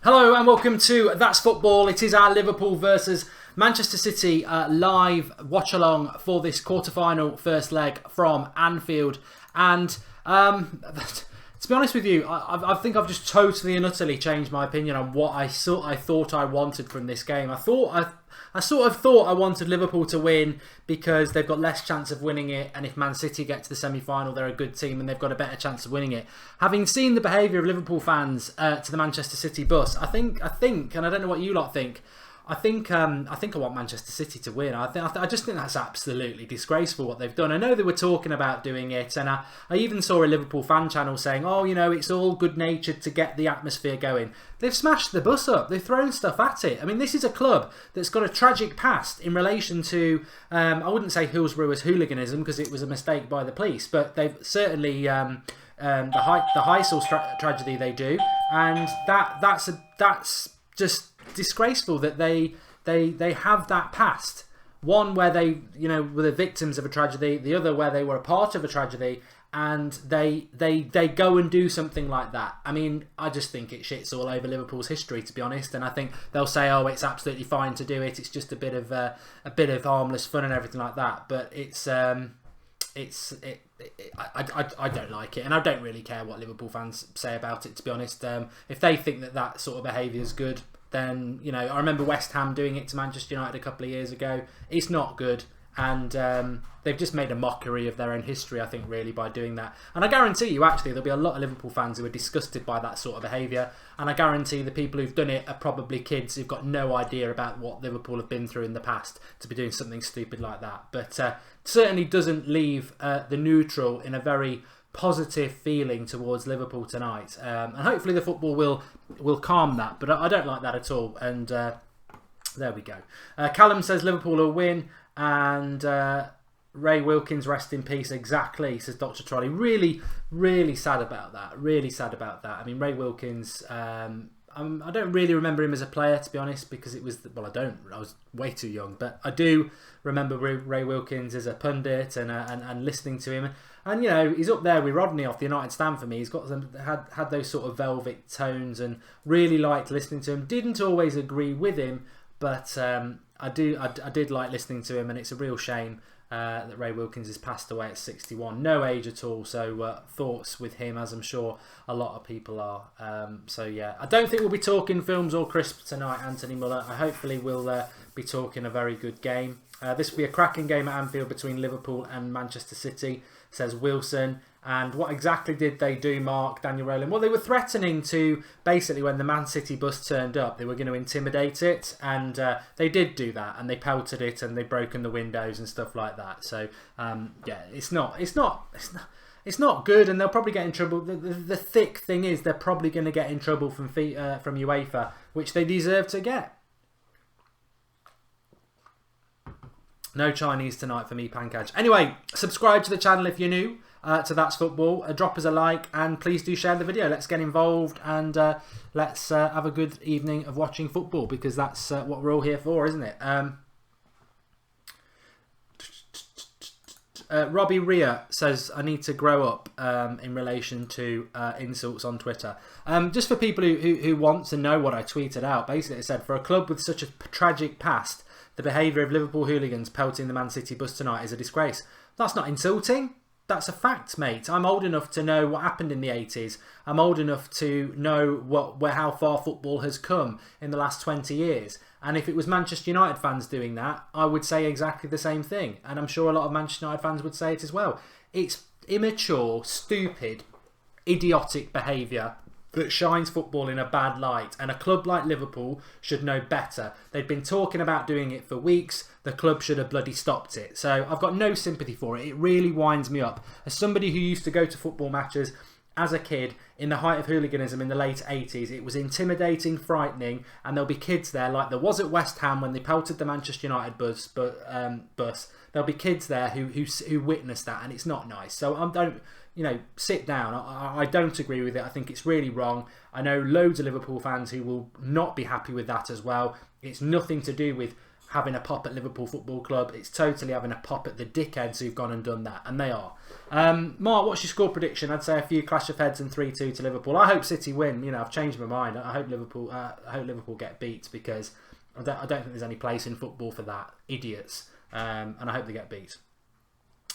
Hello and welcome to That's Football. It is our Liverpool versus Manchester City live watch-along for this quarter-final first leg from Anfield. And to be honest with you, I think I've just totally and utterly changed my opinion on what I thought I wanted from this game. I sort of thought I wanted Liverpool to win because they've got less chance of winning it, and if Man City get to the semi-final, they're a good team and they've got a better chance of winning it. Having seen the behaviour of Liverpool fans to the Manchester City bus, I think, and I don't know what you lot think, I think I want Manchester City to win. I just think that's absolutely disgraceful what they've done. I know they were talking about doing it, and I even saw a Liverpool fan channel saying, oh, you know, it's all good-natured to get the atmosphere going. They've smashed the bus up. They've thrown stuff at it. I mean, this is a club that's got a tragic past in relation to, I wouldn't say Hillsborough's hooliganism because it was a mistake by the police, but they've certainly the Heysel tragedy they do, and that's just disgraceful that they have that past. One where they, you know, were the victims of a tragedy, the other where they were a part of a tragedy, and they go and do something like that. I mean, I just think it shits all over Liverpool's history, to be honest. And I think they'll say, oh, it's absolutely fine to do it. It's just a bit of harmless fun and everything like that. But I don't like it, and I don't really care what Liverpool fans say about it, to be honest. If they think that sort of behaviour is good, then, you know, I remember West Ham doing it to Manchester United a couple of years ago. It's not good, and they've just made a mockery of their own history, I think, really, by doing that. And I guarantee you, actually, there'll be a lot of Liverpool fans who are disgusted by that sort of behaviour, and I guarantee the people who've done it are probably kids who've got no idea about what Liverpool have been through in the past to be doing something stupid like that. But certainly doesn't leave the neutral in a very positive feeling towards Liverpool tonight, and hopefully the football will calm that, but I don't like that at all. And there we go. Callum says Liverpool will win, and Ray Wilkins, rest in peace. Exactly, says Dr. Trolley. Really sad about that. Really sad about that. I mean, Ray Wilkins, I don't really remember him as a player, to be honest, because it was, well, I was way too young, but I do remember Ray Wilkins as a pundit and listening to him. And, you know, he's up there with Rodney off the United stand for me. He's got had those sort of velvet tones, and really liked listening to him. Didn't always agree with him, but I did like listening to him, and it's a real shame that Ray Wilkins has passed away at 61. No age at all, so thoughts with him, as I'm sure a lot of people are. So yeah, I don't think we'll be talking films or crisps tonight, Anthony Muller. I hopefully will be talking a very good game. This will be a cracking game at Anfield between Liverpool and Manchester City, says Wilson. And what exactly did they do, Mark? Daniel Rowland? Well, they were threatening to, basically, when the Man City bus turned up, they were going to intimidate it, and they did do that, and they pelted it, and they've broken the windows and stuff like that. So yeah, it's not good, and they'll probably get in trouble. The thick thing is, they're probably going to get in trouble from UEFA, which they deserve to get. No Chinese tonight for me, Pankaj. Anyway, subscribe to the channel if you're new to That's Football. Drop us a like, and please do share the video. Let's get involved, and let's have a good evening of watching football, because that's what we're all here for, isn't it? Robbie Ria says, I need to grow up in relation to insults on Twitter. Just for people who want to know what I tweeted out, basically it said, for a club with such a tragic past, the behaviour of Liverpool hooligans pelting the Man City bus tonight is a disgrace. That's not insulting. That's a fact, mate. I'm old enough to know what happened in the 80s. I'm old enough to know how far football has come in the last 20 years. And if it was Manchester United fans doing that, I would say exactly the same thing. And I'm sure a lot of Manchester United fans would say it as well. It's immature, stupid, idiotic behaviour that shines football in a bad light, and a club like Liverpool should know better. They've been talking about doing it for weeks. The club should have bloody stopped it. So I've got no sympathy for it. It really winds me up. As somebody who used to go to football matches as a kid in the height of hooliganism in the late 80s, it was intimidating, frightening, and there'll be kids there, like there was at West Ham when they pelted the Manchester United bus. There'll be kids there who witnessed that, and it's not nice. So don't, you know, sit down. I don't agree with it. I think it's really wrong. I know loads of Liverpool fans who will not be happy with that as well. It's nothing to do with having a pop at Liverpool Football Club. It's totally having a pop at the dickheads who've gone and done that, and they are. Mark, what's your score prediction? I'd say a few clash of heads and 3-2 to Liverpool. I hope City win. I've changed my mind. I hope Liverpool get beat, because I don't think there's any place in football for that. Idiots. And I hope they get beat.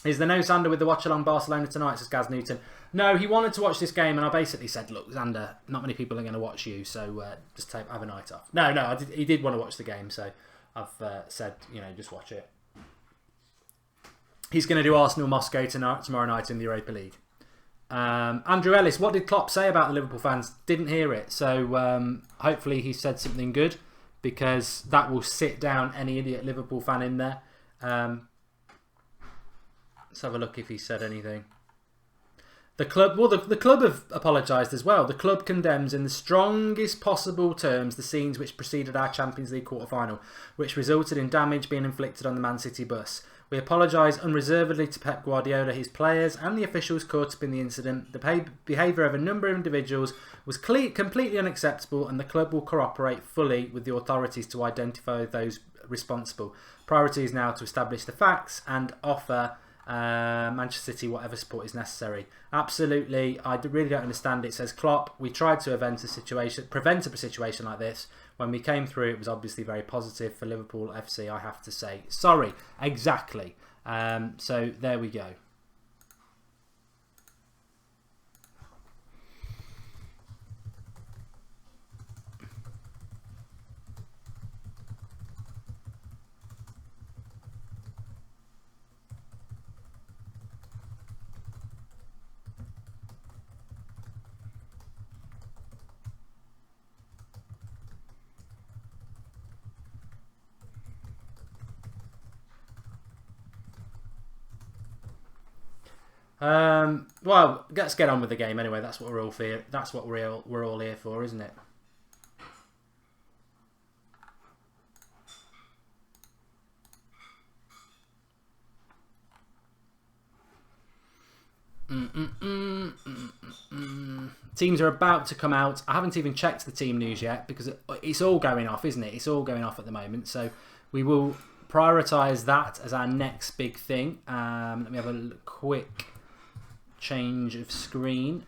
Is there no Xander with the Watchalong Barcelona tonight, says Gaz Newton? No, he wanted to watch this game, and I basically said, look, Xander, not many people are going to watch you, so just have a night off. No, he did want to watch the game, so I've said, just watch it. He's going to do Arsenal Moscow tomorrow night in the Europa League. Andrew Ellis, what did Klopp say about the Liverpool fans? Didn't hear it, so hopefully he said something good, because that will sit down any idiot Liverpool fan in there. Let's have a look if he said anything. The club have apologised as well. The club condemns in the strongest possible terms the scenes which preceded our Champions League quarter-final, which resulted in damage being inflicted on the Man City bus. We apologise unreservedly to Pep Guardiola, his players and the officials caught up in the incident. The behaviour of a number of individuals was completely unacceptable, and the club will cooperate fully with the authorities to identify those responsible. Priority is now to establish the facts and offer Manchester City whatever support is necessary. Absolutely, I really don't understand it. Says Klopp, we tried to prevent a situation like this. When we came through, it was obviously very positive for Liverpool FC, I have to say. Sorry, exactly. So there we go. Well, let's get on with the game anyway. That's what we're all here. That's what we're all here for, isn't it? Teams are about to come out. I haven't even checked the team news yet, because it's all going off, isn't it? It's all going off at the moment. So we will prioritise that as our next big thing. Let me have a quick change of screen.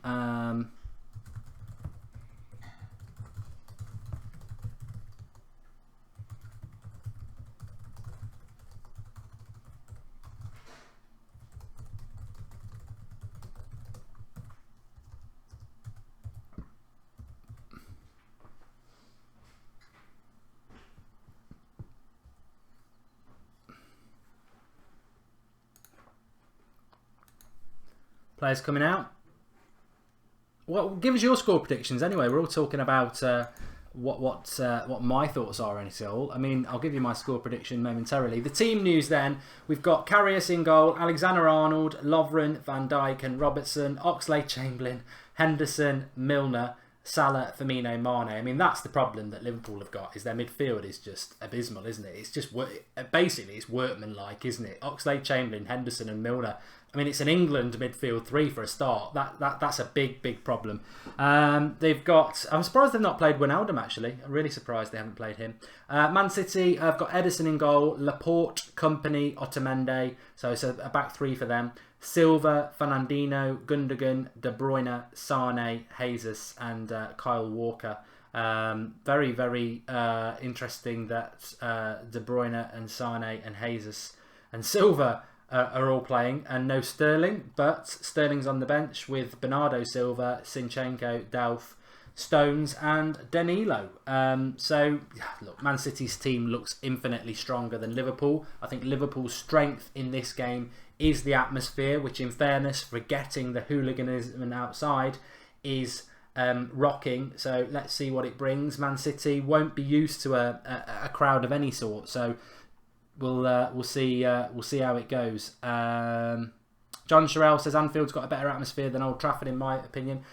Players coming out. Well, give us your score predictions anyway. We're all talking about what my thoughts are in it all. I mean, I'll give you my score prediction momentarily. The team news then, we've got Karius in goal, Alexander-Arnold, Lovren, Van Dijk and Robertson, Oxlade-Chamberlain, Henderson, Milner, Salah, Firmino, Mane. I mean, that's the problem that Liverpool have got, is their midfield is just abysmal, isn't it? It's just, basically, it's workmanlike, isn't it? Oxlade-Chamberlain, Henderson and Milner. I mean, it's an England midfield three for a start. That's a big problem. They've got... I'm surprised they've not played Wijnaldum, actually. I'm really surprised they haven't played him. Man City have got Ederson in goal, Laporte, Kompany, Otamendi. So it's a back three for them. Silva, Fernandinho, Gundogan, De Bruyne, Sane, Jesus and Kyle Walker. Very interesting that De Bruyne and Sane and Jesus and Silva are all playing, and no Sterling, but Sterling's on the bench with Bernardo Silva, Zinchenko, Delph, Stones and Danilo. So, look, Man City's team looks infinitely stronger than Liverpool. I think Liverpool's strength in this game is the atmosphere, which in fairness, forgetting the hooliganism outside, is rocking. So let's see what it brings. Man City won't be used to a crowd of any sort, so we'll see how it goes. John Sherrill says Anfield's got a better atmosphere than Old Trafford in my opinion.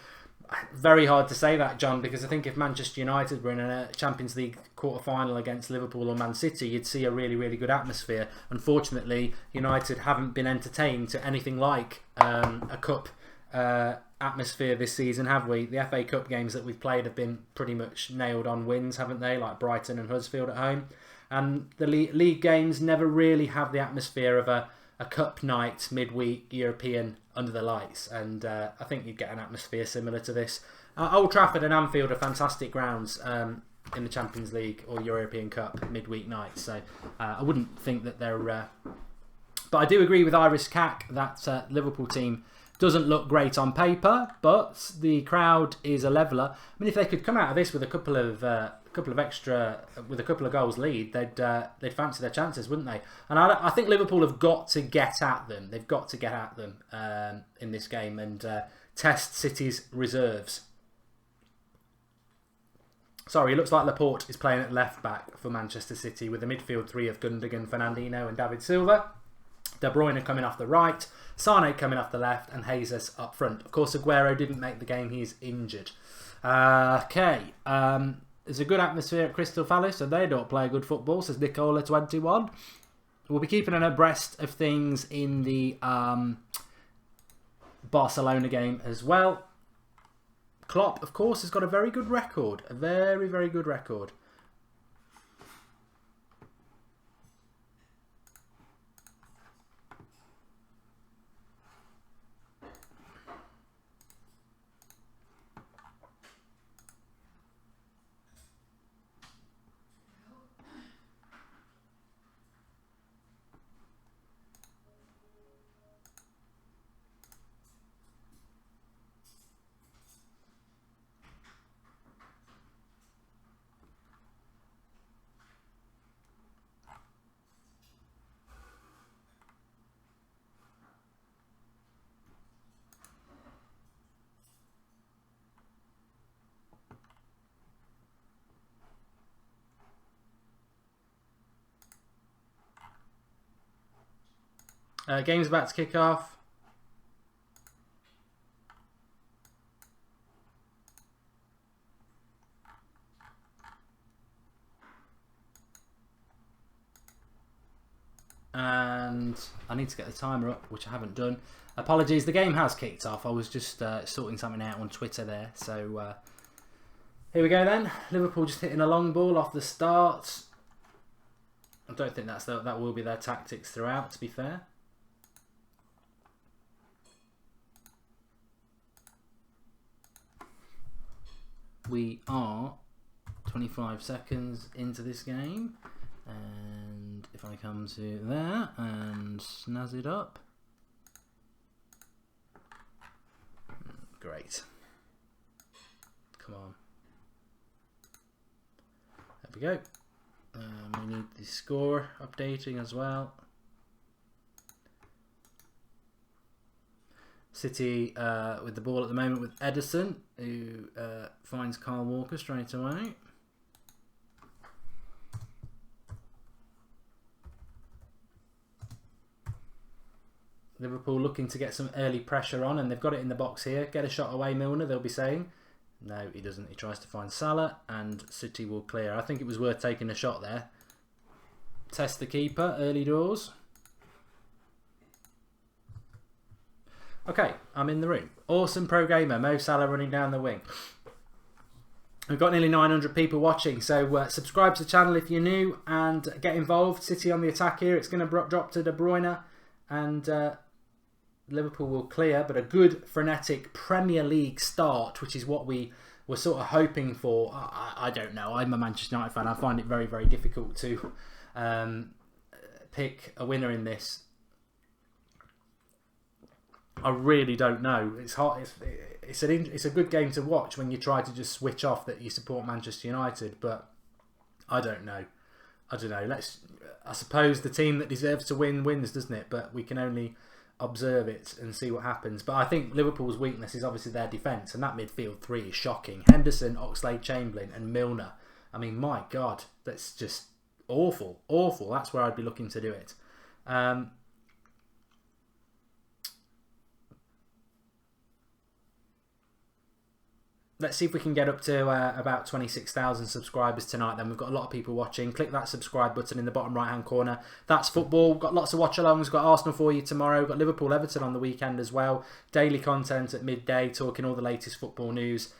Very hard to say that, John, because I think if Manchester United were in a Champions League quarter-final against Liverpool or Man City, you'd see a really good atmosphere. Unfortunately, United haven't been entertained to anything like a cup atmosphere this season, have we? The FA Cup games that we've played have been pretty much nailed on wins, haven't they? Like Brighton and Huddersfield at home. And the league games never really have the atmosphere of a cup night, midweek European under the lights. And I think you'd get an atmosphere similar to this. Old Trafford and Anfield are fantastic grounds in the Champions League or European Cup midweek nights. So I wouldn't think that they're... But I do agree with Iris Cack that Liverpool team doesn't look great on paper, but the crowd is a leveller. I mean, if they could come out of this with a couple of goals lead, they'd fancy their chances, wouldn't they? And I think Liverpool have got to get at them. They've got to get at them in this game and test City's reserves. Sorry, it looks like Laporte is playing at left back for Manchester City with the midfield three of Gundogan, Fernandinho and David Silva. De Bruyne coming off the right, Sane coming off the left, and Jesus up front. Of course, Aguero didn't make the game. He's injured. Okay. There's a good atmosphere at Crystal Palace, and they don't play good football, says Nicola21. We'll be keeping an abreast of things in the Barcelona game as well. Klopp, of course, has got a very good record. A very, very good record. Game's about to kick off. And I need to get the timer up, which I haven't done. Apologies, the game has kicked off. I was just sorting something out on Twitter there. So here we go then. Liverpool just hitting a long ball off the start. I don't think that will be their tactics throughout, to be fair. We are 25 seconds into this game, and if I come to there and snazz it up, great. Come on. There we go. We need the score updating as well. City with the ball at the moment with Edison, who finds Kyle Walker straight away. Liverpool looking to get some early pressure on, and they've got it in the box here. Get a shot away, Milner, they'll be saying. No, he doesn't. He tries to find Salah, and City will clear. I think it was worth taking a shot there. Test the keeper, early doors. Okay, I'm in the room. Awesome pro gamer, Mo Salah running down the wing. We've got nearly 900 people watching, so subscribe to the channel if you're new and get involved. City on the attack here. It's going to drop to De Bruyne, and Liverpool will clear, but a good frenetic Premier League start, which is what we were sort of hoping for. I don't know. I'm a Manchester United fan. I find it very, very difficult to pick a winner in this. I really don't know. It's hard. It's a good game to watch when you try to just switch off that you support Manchester United, but I don't know. I don't know. I suppose the team that deserves to win wins, doesn't it? But we can only observe it and see what happens. But I think Liverpool's weakness is obviously their defence, and that midfield three is shocking. Henderson, Oxlade-Chamberlain and Milner. I mean, my God, that's just awful. Awful. That's where I'd be looking to do it. Let's see if we can get up to about 26,000 subscribers tonight. Then we've got a lot of people watching. Click that subscribe button in the bottom right hand corner. That's football. We've got lots of watch-alongs. We've got Arsenal for you tomorrow. We've got Liverpool-Everton on the weekend as well. Daily content at midday, talking all the latest football news.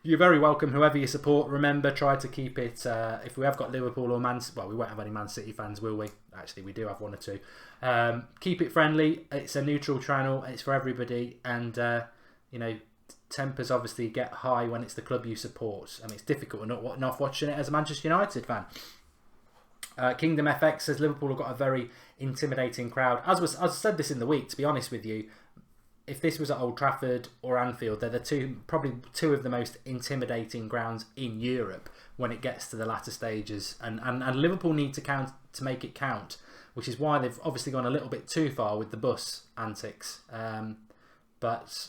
You're very welcome, whoever you support. Remember, try to keep it, if we have got Liverpool or Man... Well, we won't have any Man City fans, will we? Actually, we do have one or two. Keep it friendly. It's a neutral channel. It's for everybody. And, you know, tempers obviously get high when it's the club you support. I mean, it's difficult not watching it as a Manchester United fan. Kingdom FX says Liverpool have got a very intimidating crowd. As I said this in the week, to be honest with you, if this was at Old Trafford or Anfield, they're probably two of the most intimidating grounds in Europe when it gets to the latter stages. And Liverpool need to make it count, which is why they've obviously gone a little bit too far with the bus antics. But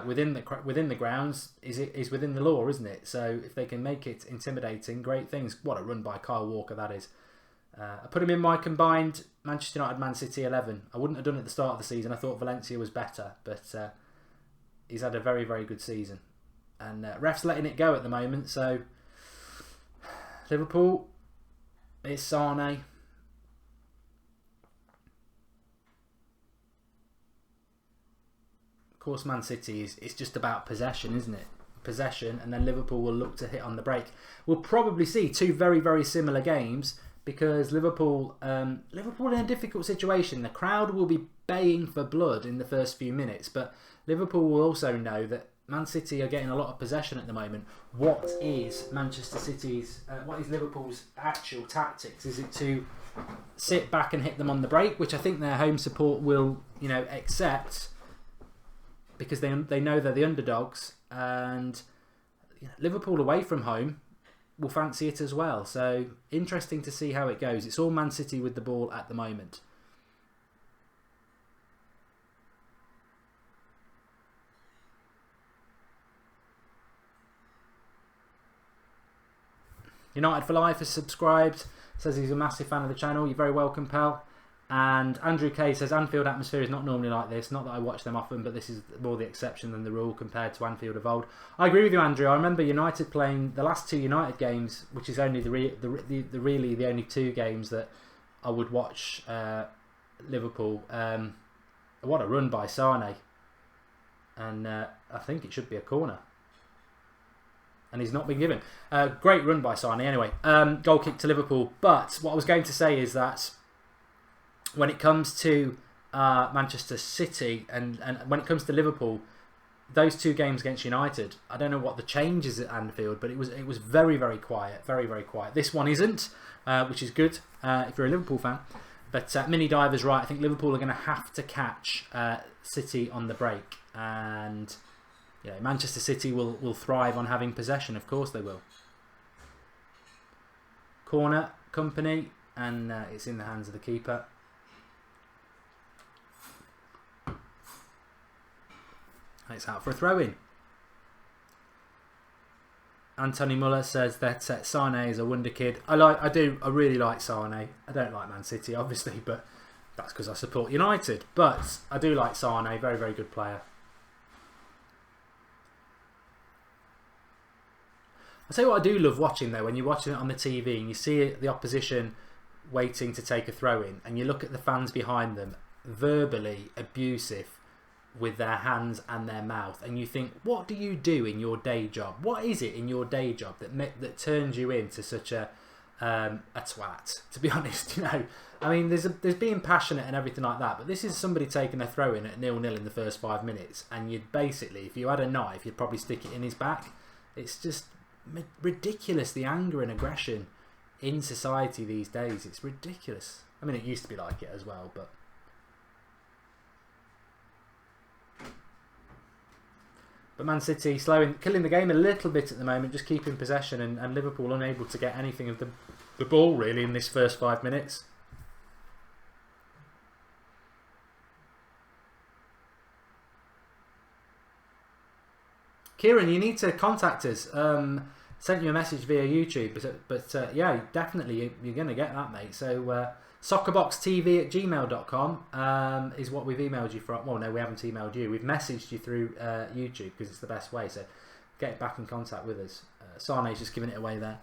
within the grounds is within the law, isn't it? So if they can make it intimidating, great things. What a run by Kyle Walker that is. I put him in my combined Manchester United Man City 11. I wouldn't have done it at the start of the season. I thought Valencia was better, but he's had a very, very good season. And ref's letting it go at the moment. So Liverpool, it's Sane. Of course, Man City it's just about possession, isn't it? Possession, and then Liverpool will look to hit on the break. We'll probably see two very, very similar games. Because Liverpool in a difficult situation. The crowd will be baying for blood in the first few minutes, but Liverpool will also know that Man City are getting a lot of possession at the moment. What is Liverpool's actual tactics? Is it to sit back and hit them on the break, which I think their home support will, accept, because they know they're the underdogs, and Liverpool away from home will fancy it as well. So interesting to see how it goes. It's all Man City with the ball at the moment. United for Life has subscribed, says he's a massive fan of the channel. You're very welcome, pal. And Andrew K says Anfield atmosphere is not normally like this. Not that I watch them often, but this is more the exception than the rule compared to Anfield of old. I agree with you, Andrew. I remember United playing the last two United games, which is only really the only two games that I would watch Liverpool. What a run by Sane, and I think it should be a corner, and he's not been given. Great run by Sane. Anyway, goal kick to Liverpool. But what I was going to say is that when it comes to Manchester City and when it comes to Liverpool, those two games against United, I don't know what the change is at Anfield, but it was very, very quiet, very, very quiet. This one isn't, which is good if you're a Liverpool fan. But Mini Diver's right. I think Liverpool are going to have to catch City on the break, and Manchester City will thrive on having possession. Of course they will. Corner, Company, and it's in the hands of the keeper. It's out for a throw-in. Anthony Muller says that Sane is a wonder kid. I really like Sane. I don't like Man City, obviously, but that's because I support United. But I do like Sane. Very, very good player. I tell you what I do love watching though, when you're watching it on the TV and you see the opposition waiting to take a throw-in, and you look at the fans behind them, verbally abusive with their hands and their mouth, and you think, what do you do in your day job? What is it in your day job that turns you into such a twat? To be honest, I mean, there's being passionate and everything like that, but this is somebody taking a throw in at 0-0 in the first 5 minutes, and you'd basically, if you had a knife, you'd probably stick it in his back. It's just ridiculous, the anger and aggression in society these days. It's ridiculous. I mean, it used to be like it as well, but. But Man City killing the game a little bit at the moment, just keeping possession, and Liverpool unable to get anything of the ball really in this first 5 minutes. Kieran, you need to contact us. Sent you a message via YouTube, but yeah, definitely you're going to get that, mate. So soccerboxtv@gmail.com is what we've emailed you from. Well, no, we haven't emailed you. We've messaged you through YouTube because it's the best way. So get back in contact with us. Sane's just giving it away there.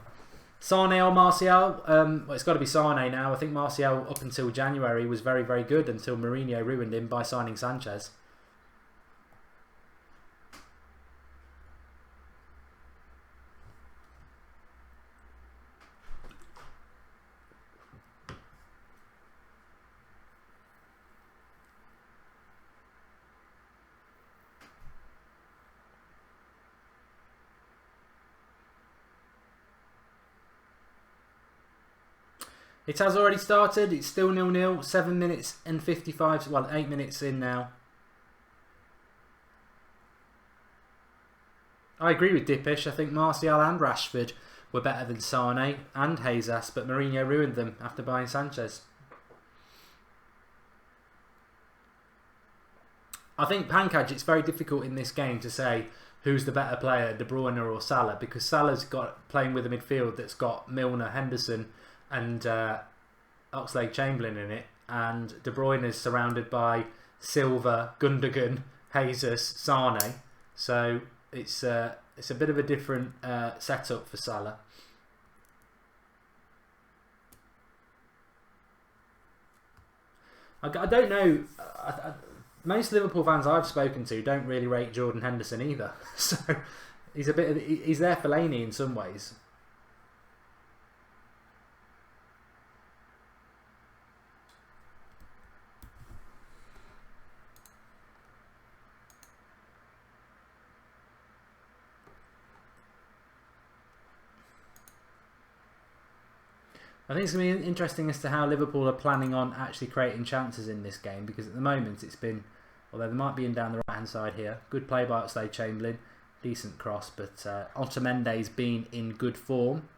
Sane or Martial? Well, it's got to be Sane now. I think Martial up until January was very, very good until Mourinho ruined him by signing Sanchez. It has already started. It's still 0-0. 7 minutes and 55. Well, 8 minutes in now. I agree with Dippish. I think Martial and Rashford were better than Sane and Jesus, but Mourinho ruined them after buying Sanchez. I think Pankaj, it's very difficult in this game to say who's the better player, De Bruyne or Salah, because Salah's got playing with a midfield that's got Milner, Henderson and Oxlade-Chamberlain in it, and De Bruyne is surrounded by Silva, Gundogan, Jesus, Sane. So it's a bit of a different setup for Salah. I don't know. Most Liverpool fans I've spoken to don't really rate Jordan Henderson either. So he's he's there for Laney in some ways. I think it's going to be interesting as to how Liverpool are planning on actually creating chances in this game, because at the moment it's been, although they might be in down the right hand side here, good play by Oxlade-Chamberlain, decent cross, but Otamendi's been in good form.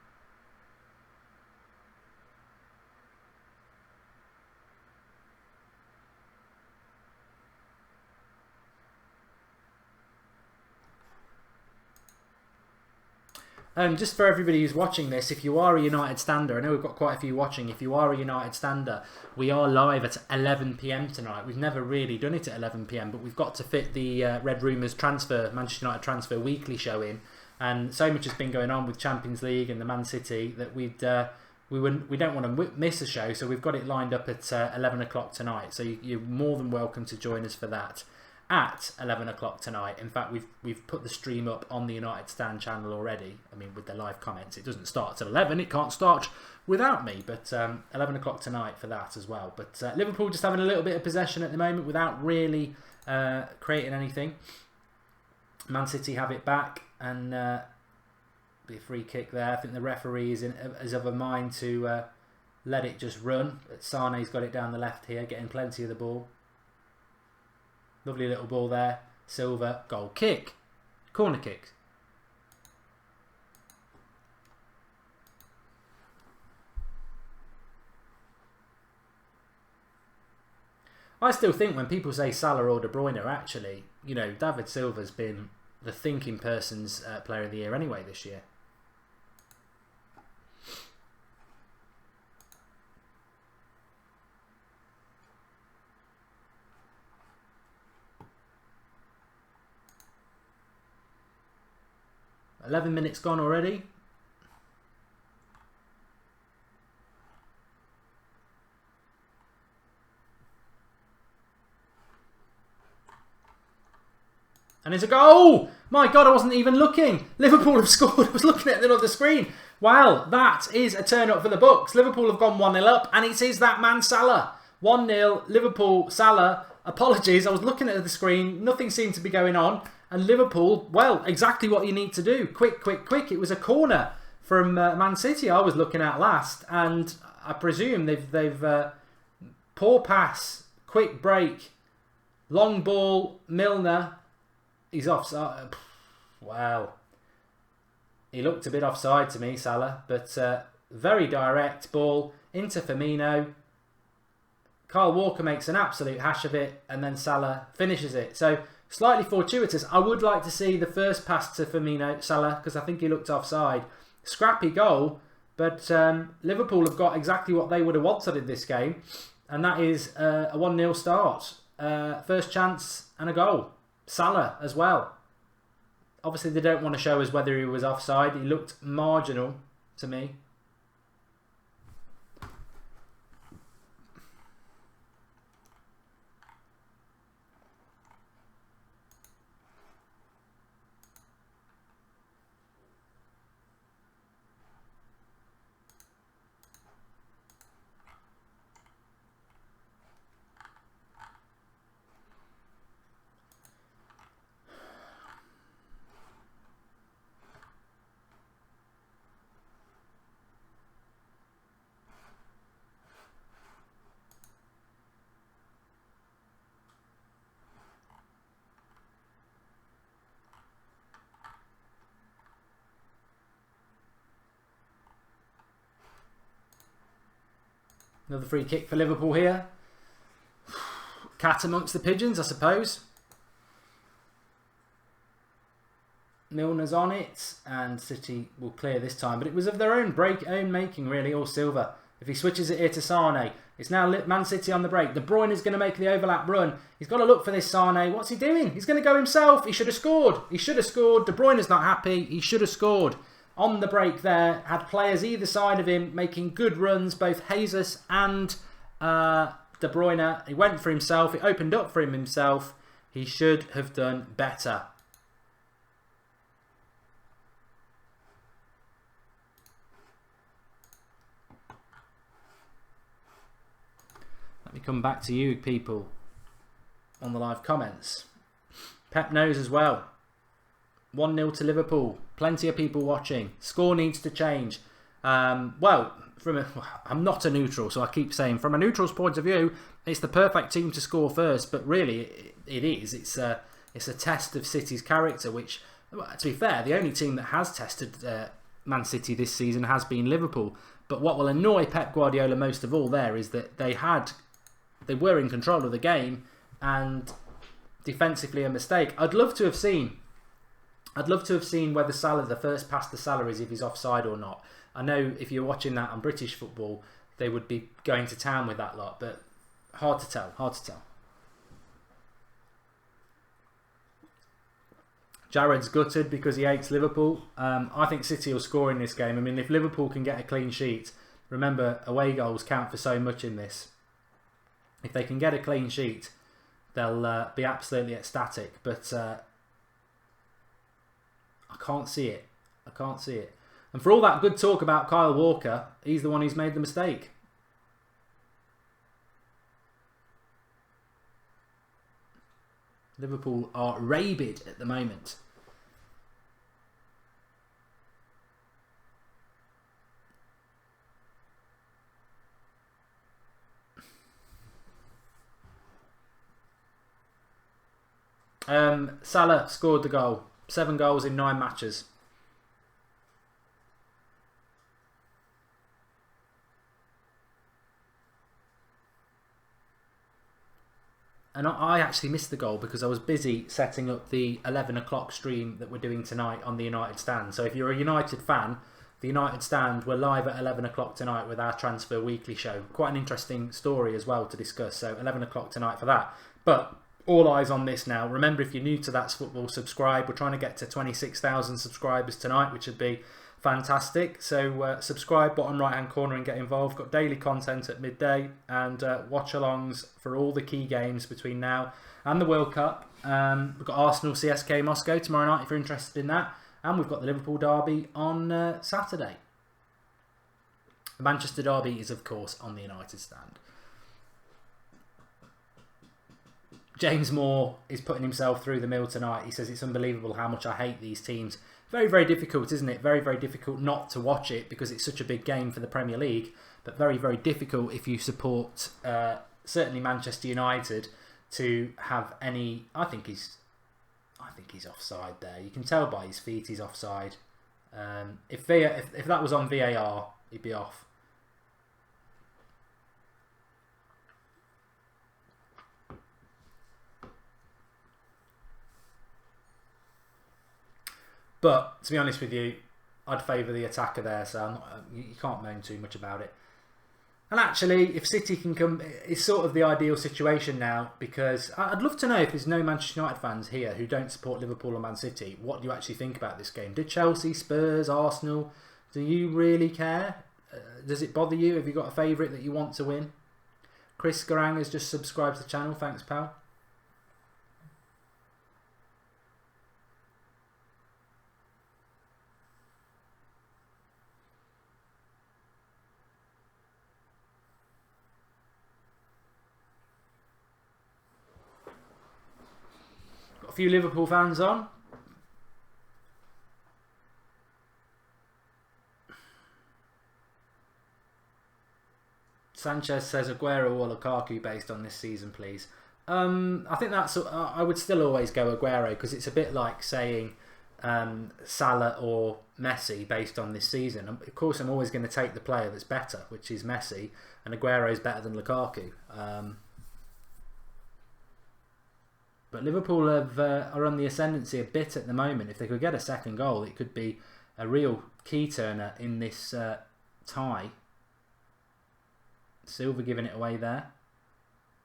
Just for everybody who's watching this, if you are a United stander, I know we've got quite a few watching, if you are a United stander, we are live at 11 PM tonight. We've never really done it at 11 PM, but we've got to fit the Red Rumours Manchester United Transfer Weekly show in, and so much has been going on with Champions League and the Man City that we don't want to miss a show, so we've got it lined up at 11 o'clock tonight, so you're more than welcome to join us for that. At 11 o'clock tonight. In fact, we've put the stream up on the United Stand channel already. I mean, with the live comments, it doesn't start till 11. It can't start without me. But 11 o'clock tonight for that as well. But Liverpool just having a little bit of possession at the moment without really creating anything. Man City have it back, and be a free kick there. I think the referee is of a mind to let it just run. Sane's got it down the left here, getting plenty of the ball. Lovely little ball there. Silva, goal kick. Corner kick. I still think when people say Salah or De Bruyne, actually, you know, David Silva's been the thinking person's player of the year anyway this year. $11 minutes gone already. And it's a goal! My God, I wasn't even looking. Liverpool have scored. I was looking at the other screen. Wow, that is a turn up for the books. Liverpool have gone 1-0 up, and it is that man Salah. 1-0, Liverpool, Salah. Apologies, I was looking at the screen. Nothing seemed to be going on. And Liverpool, well, exactly what you need to do. Quick, quick, quick. It was a corner from Man City I was looking at last. And I presume they've poor pass, quick break, long ball, Milner. He's offside. Wow. He looked a bit offside to me, Salah. But very direct ball into Firmino. Kyle Walker makes an absolute hash of it. And then Salah finishes it. So slightly fortuitous. I would like to see the first pass to Firmino, Salah, because I think he looked offside. Scrappy goal, but Liverpool have got exactly what they would have wanted in this game, and that is a 1-0 start. First chance and a goal. Salah as well. Obviously, they don't want to show us whether he was offside. He looked marginal to me. Another free kick for Liverpool here. Cat amongst the pigeons, I suppose. Milner's on it, and City will clear this time. But it was of their own making, really, or Silva. If he switches it here to Sane, it's now Man City on the break. De Bruyne is going to make the overlap run. He's got to look for this Sane. What's he doing? He's going to go himself. He should have scored. He should have scored. De Bruyne is not happy. He should have scored. On the break there, had players either side of him making good runs, both Jesus and De Bruyne. He went for himself. It opened up for him himself. He should have done better. Let me come back to you people on the live comments. Pep knows as well. 1-0 to Liverpool. Plenty of people watching. Score needs to change. Well, I'm not a neutral, so I keep saying from a neutral's point of view, it's the perfect team to score first. But really, it is. It's a test of City's character. Which, to be fair, the only team that has tested Man City this season has been Liverpool. But what will annoy Pep Guardiola most of all there is that they were in control of the game, and defensively a mistake. I'd love to have seen whether Salah, the first pass to Salah, is if he's offside or not. I know if you're watching that on British football, they would be going to town with that lot, but hard to tell. Jared's gutted because he hates Liverpool. I think City will score in this game. I mean, if Liverpool can get a clean sheet, remember away goals count for so much in this. If they can get a clean sheet, they'll be absolutely ecstatic. But I can't see it. And for all that good talk about Kyle Walker, he's the one who's made the mistake. Liverpool are rabid at the moment. Salah scored the goal. 7 goals in 9 matches. And I actually missed the goal because I was busy setting up the 11 o'clock stream that we're doing tonight on the United Stand. So if you're a United fan, the United Stand, we're live at 11 o'clock tonight with our Transfer Weekly show. Quite an interesting story as well to discuss. So 11 o'clock tonight for that. But all eyes on this now. Remember, if you're new to That's Football, subscribe. We're trying to get to 26,000 subscribers tonight, which would be fantastic. So subscribe, bottom right hand corner, and get involved. Got daily content at midday and watch-alongs for all the key games between now and the World Cup. We've got Arsenal CSK Moscow tomorrow night if you're interested in that. And we've got the Liverpool derby on Saturday. The Manchester derby is, of course, on the United Stand. James Moore is putting himself through the mill tonight. He says it's unbelievable how much I hate these teams. Very, very difficult, isn't it? Very, very difficult not to watch it because it's such a big game for the Premier League. But very, very difficult if you support certainly Manchester United to have any. I think he's offside there. You can tell by his feet he's offside. If that was on VAR, he'd be off. But to be honest with you, I'd favour the attacker there, so you can't moan too much about it. And actually, if City can come, it's sort of the ideal situation now, because I'd love to know if there's no Manchester United fans here who don't support Liverpool or Man City, what do you actually think about this game? Do Chelsea, Spurs, Arsenal, do you really care? Does it bother you? Have you got a favourite that you want to win? Chris Garang has just subscribed to the channel, thanks pal. A few Liverpool fans on. Sanchez says Aguero or Lukaku based on this season, please. I think that's. I would still always go Aguero because it's a bit like saying Salah or Messi based on this season. Of course, I'm always going to take the player that's better, which is Messi, and Aguero is better than Lukaku. But Liverpool are on the ascendancy a bit at the moment. If they could get a second goal, it could be a real key turner in this tie. Silva giving it away there,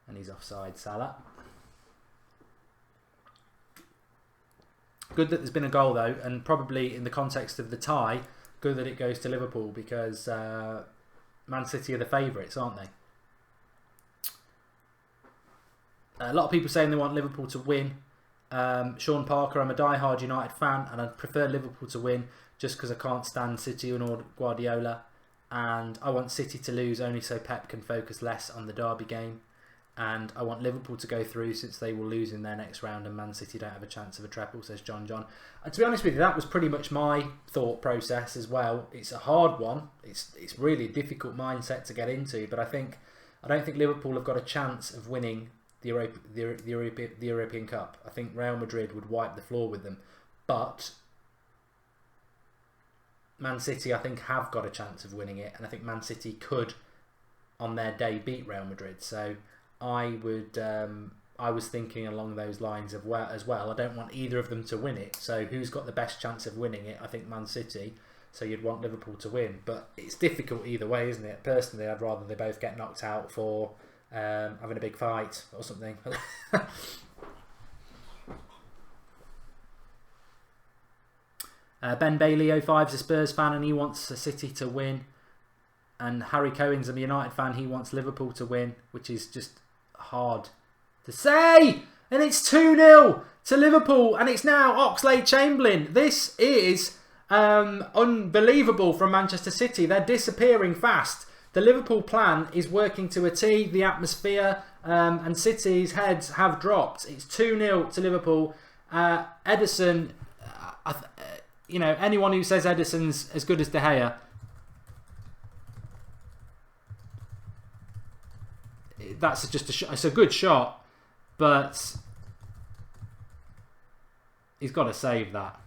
and he's offside, Salah. Good that there's been a goal though, and probably in the context of the tie, good that it goes to Liverpool because Man City are the favourites, aren't they? A lot of people saying they want Liverpool to win. Sean Parker, I'm a die-hard United fan and I prefer Liverpool to win just because I can't stand City and Guardiola, and I want City to lose only so Pep can focus less on the derby game, and I want Liverpool to go through since they will lose in their next round and Man City don't have a chance of a treble, says John. And to be honest with you, that was pretty much my thought process as well. It's a hard one. It's really a difficult mindset to get into, but I don't think Liverpool have got a chance of winning the European Cup. I think Real Madrid would wipe the floor with them, but Man City I think have got a chance of winning it, and I think Man City could on their day beat Real Madrid. So I was thinking along those lines as well. I don't want either of them to win it, so who's got the best chance of winning it? I think Man City, so you'd want Liverpool to win, but it's difficult either way, isn't it? Personally, I'd rather they both get knocked out for having a big fight or something. Ben Bailey 05 is a Spurs fan and he wants City to win, and Harry Cohen's a United fan, he wants Liverpool to win, which is just hard to say. And it's 2-0 to Liverpool, and it's now Oxlade-Chamberlain. This is unbelievable from Manchester City. They're disappearing fast. The Liverpool plan is working to a T. The atmosphere and City's heads have dropped. It's 2-0 to Liverpool. Ederson, you know, anyone who says Ederson's as good as De Gea, that's just a shot. It's a good shot, but he's got to save that.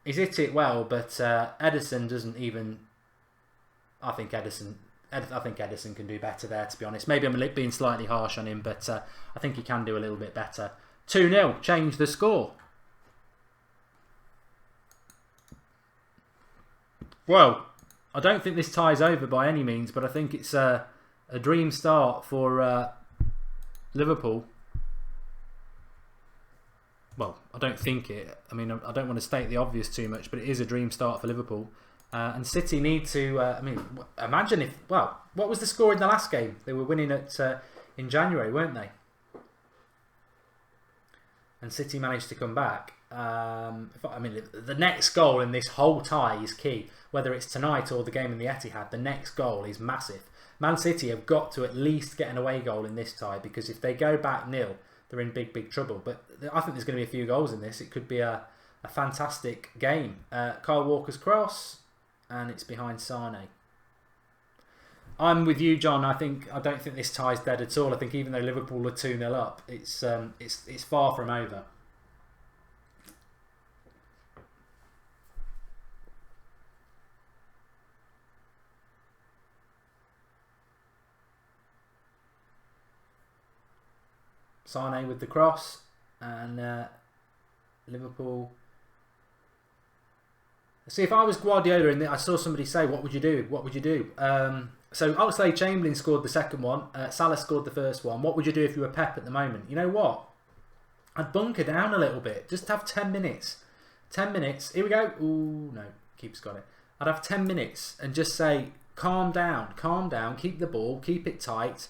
He's hit it well, but Ederson doesn't even. I think Ederson can do better there, to be honest. Maybe I'm being slightly harsh on him, but I think he can do a little bit better. 2-0, change the score. Well, I don't think this tie is over by any means, but I think it's a dream start for Liverpool. Well, I don't think it. I mean, I don't want to state the obvious too much, but it is a dream start for Liverpool. And City need to. I mean, imagine if. Well, what was the score in the last game? They were winning in January, weren't they? And City managed to come back. I mean, the next goal in this whole tie is key. Whether it's tonight or the game in the Etihad, the next goal is massive. Man City have got to at least get an away goal in this tie, because if they go back 0, they're in big trouble. But I think there's going to be a few goals in this. It could be a fantastic game. Kyle Walker's cross, and it's behind Sane. I'm with you, John. I don't think this tie's dead at all. I think even though Liverpool are 2-0 up, it's far from over. Sane with the cross, and Liverpool. See, if I was Guardiola and I saw somebody say, "What would you do? What would you do?" So Oxlade-Chamberlain scored the second one. Salah scored the first one. What would you do if you were Pep at the moment? You know what? I'd bunker down a little bit. Just have 10 minutes. 10 minutes. Here we go. Ooh, no. Keeper's got it. I'd have 10 minutes and just say, calm down. Calm down. Keep the ball. Keep it tight.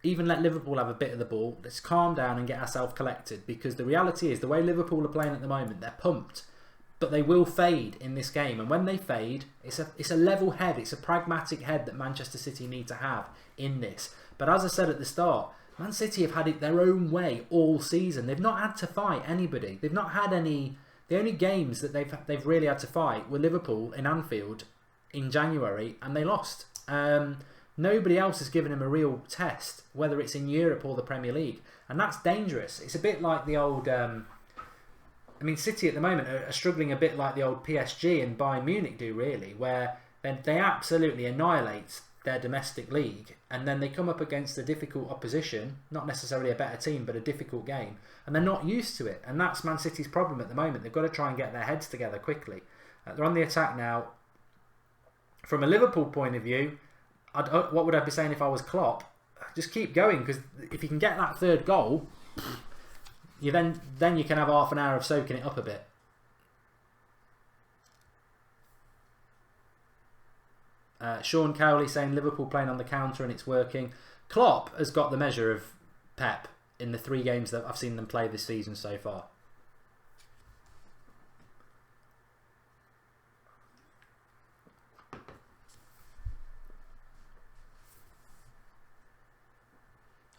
Even let Liverpool have a bit of the ball. Let's calm down and get ourselves collected, because the reality is the way Liverpool are playing at the moment, they're pumped, but they will fade in this game, and when they fade, it's a level head, it's a pragmatic head that Manchester City need to have in this. But as I said at the start, Man City have had it their own way all season. They've not had to fight anybody. They've not had any. The only games that they've really had to fight were Liverpool in Anfield in January, and they lost. Nobody else has given him a real test, whether it's in Europe or the Premier League. And that's dangerous. It's a bit like the old... City at the moment are struggling a bit like the old PSG and Bayern Munich do, really, where they absolutely annihilate their domestic league, and then they come up against a difficult opposition, not necessarily a better team, but a difficult game, and they're not used to it. And that's Man City's problem at the moment. They've got to try and get their heads together quickly. They're on the attack now. From a Liverpool point of view, what would I be saying if I was Klopp? Just keep going, because if you can get that third goal, then you can have half an hour of soaking it up a bit. Sean Cowley saying Liverpool playing on the counter and it's working. Klopp has got the measure of Pep in the 3 games that I've seen them play this season so far.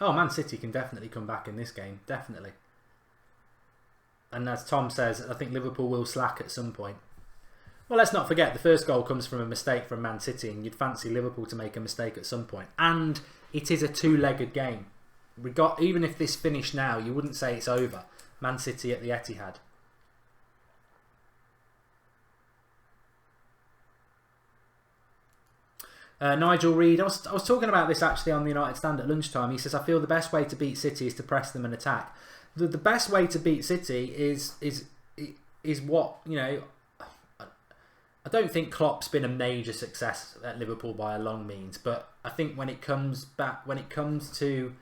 Oh, Man City can definitely come back in this game. Definitely. And as Tom says, I think Liverpool will slack at some point. Well, let's not forget, the first goal comes from a mistake from Man City, and you'd fancy Liverpool to make a mistake at some point. And it is a 2-legged game. Even if this finished now, you wouldn't say it's over. Man City at the Etihad. Nigel Reid, I was talking about this actually on the United Stand at lunchtime. He says, I feel the best way to beat City is to press them and attack. The best way to beat City is what, you know, I don't think Klopp's been a major success at Liverpool by a long means, but I think when it comes to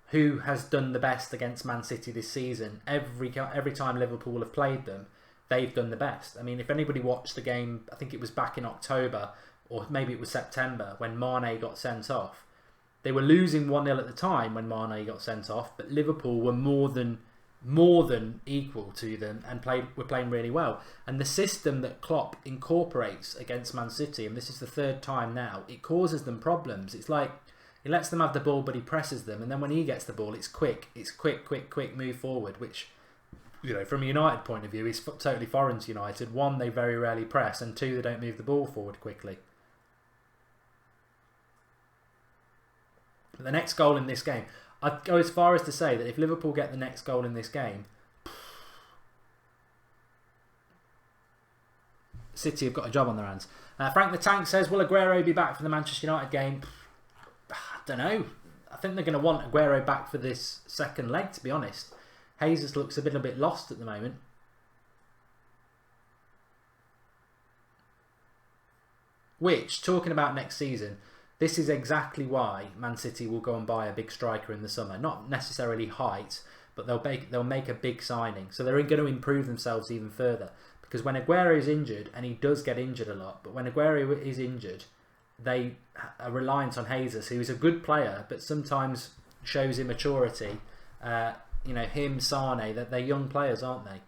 who has done the best against Man City this season, every time Liverpool have played them, they've done the best. I mean, if anybody watched the game, I think it was back in October, or maybe it was September, when Mane got sent off. They were losing 1-0 at the time when Mane got sent off, but Liverpool were more than equal to them and were playing really well. And the system that Klopp incorporates against Man City, and this is the 3rd time now, it causes them problems. It's like he lets them have the ball, but he presses them, and then when he gets the ball, it's quick, move forward, which, you know, from a United point of view, is totally foreign to United. 1, they very rarely press, and 2, they don't move the ball forward quickly. The next goal in this game, I'd go as far as to say that if Liverpool get the next goal in this game, City have got a job on their hands. Frank the Tank says, will Aguero be back for the Manchester United game? I don't know. I think they're going to want Aguero back for this second leg, to be honest. Jesus looks a bit lost at the moment. Which, talking about next season, this is exactly why Man City will go and buy a big striker in the summer. Not necessarily height, but they'll make a big signing. So they're going to improve themselves even further. Because when Aguero is injured, and he does get injured a lot, but when Aguero is injured, they are reliant on Jesus, who is a good player, but sometimes shows immaturity. You know, him, Sane, that they're young players, aren't they?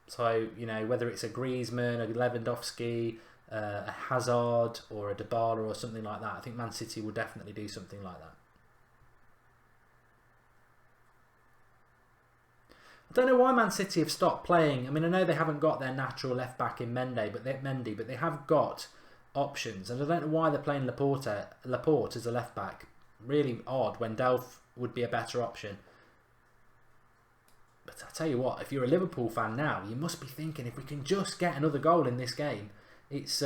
So, you know, whether it's a Griezmann, a Lewandowski, a Hazard or a Dybala or something like that, I think Man City will definitely do something like that. I don't know why Man City have stopped playing. I mean, I know they haven't got their natural left back in Mendy, but they have got options, and I don't know why they're playing Laporte as a left back. Really odd when Delph would be a better option. But I tell you what, if you're a Liverpool fan now, you must be thinking, if we can just get another goal in this game, it's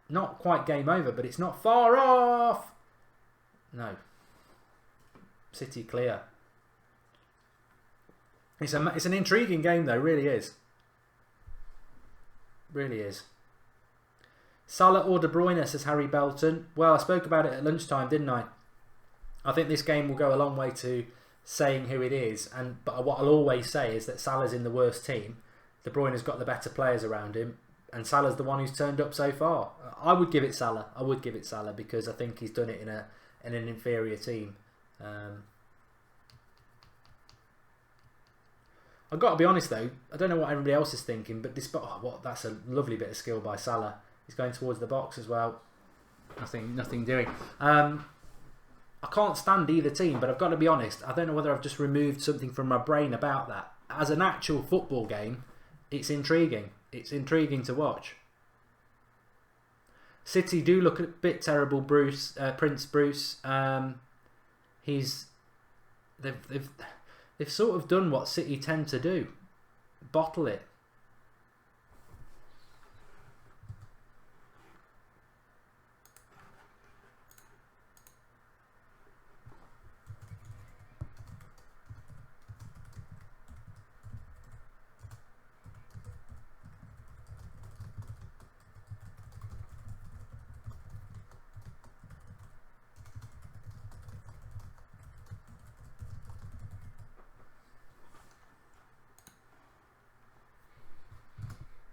not quite game over, but it's not far off. No. City clear. It's an intriguing game though, really is. Really is. Salah or De Bruyne, says Harry Belton. Well, I spoke about it at lunchtime, didn't I? I think this game will go a long way to saying who it is. But what I'll always say is that Salah's in the worst team. De Bruyne's got the better players around him. And Salah's the one who's turned up so far. I would give it Salah. I would give it Salah because I think he's done it in an inferior team. I've got to be honest though, I don't know what everybody else is thinking, but despite that's a lovely bit of skill by Salah. He's going towards the box as well. Nothing doing. I can't stand either team, but I've got to be honest, I don't know whether I've just removed something from my brain about that. As an actual football game, it's intriguing. It's intriguing to watch. City do look a bit terrible. Prince Bruce. They've sort of done what City tend to do: bottle it.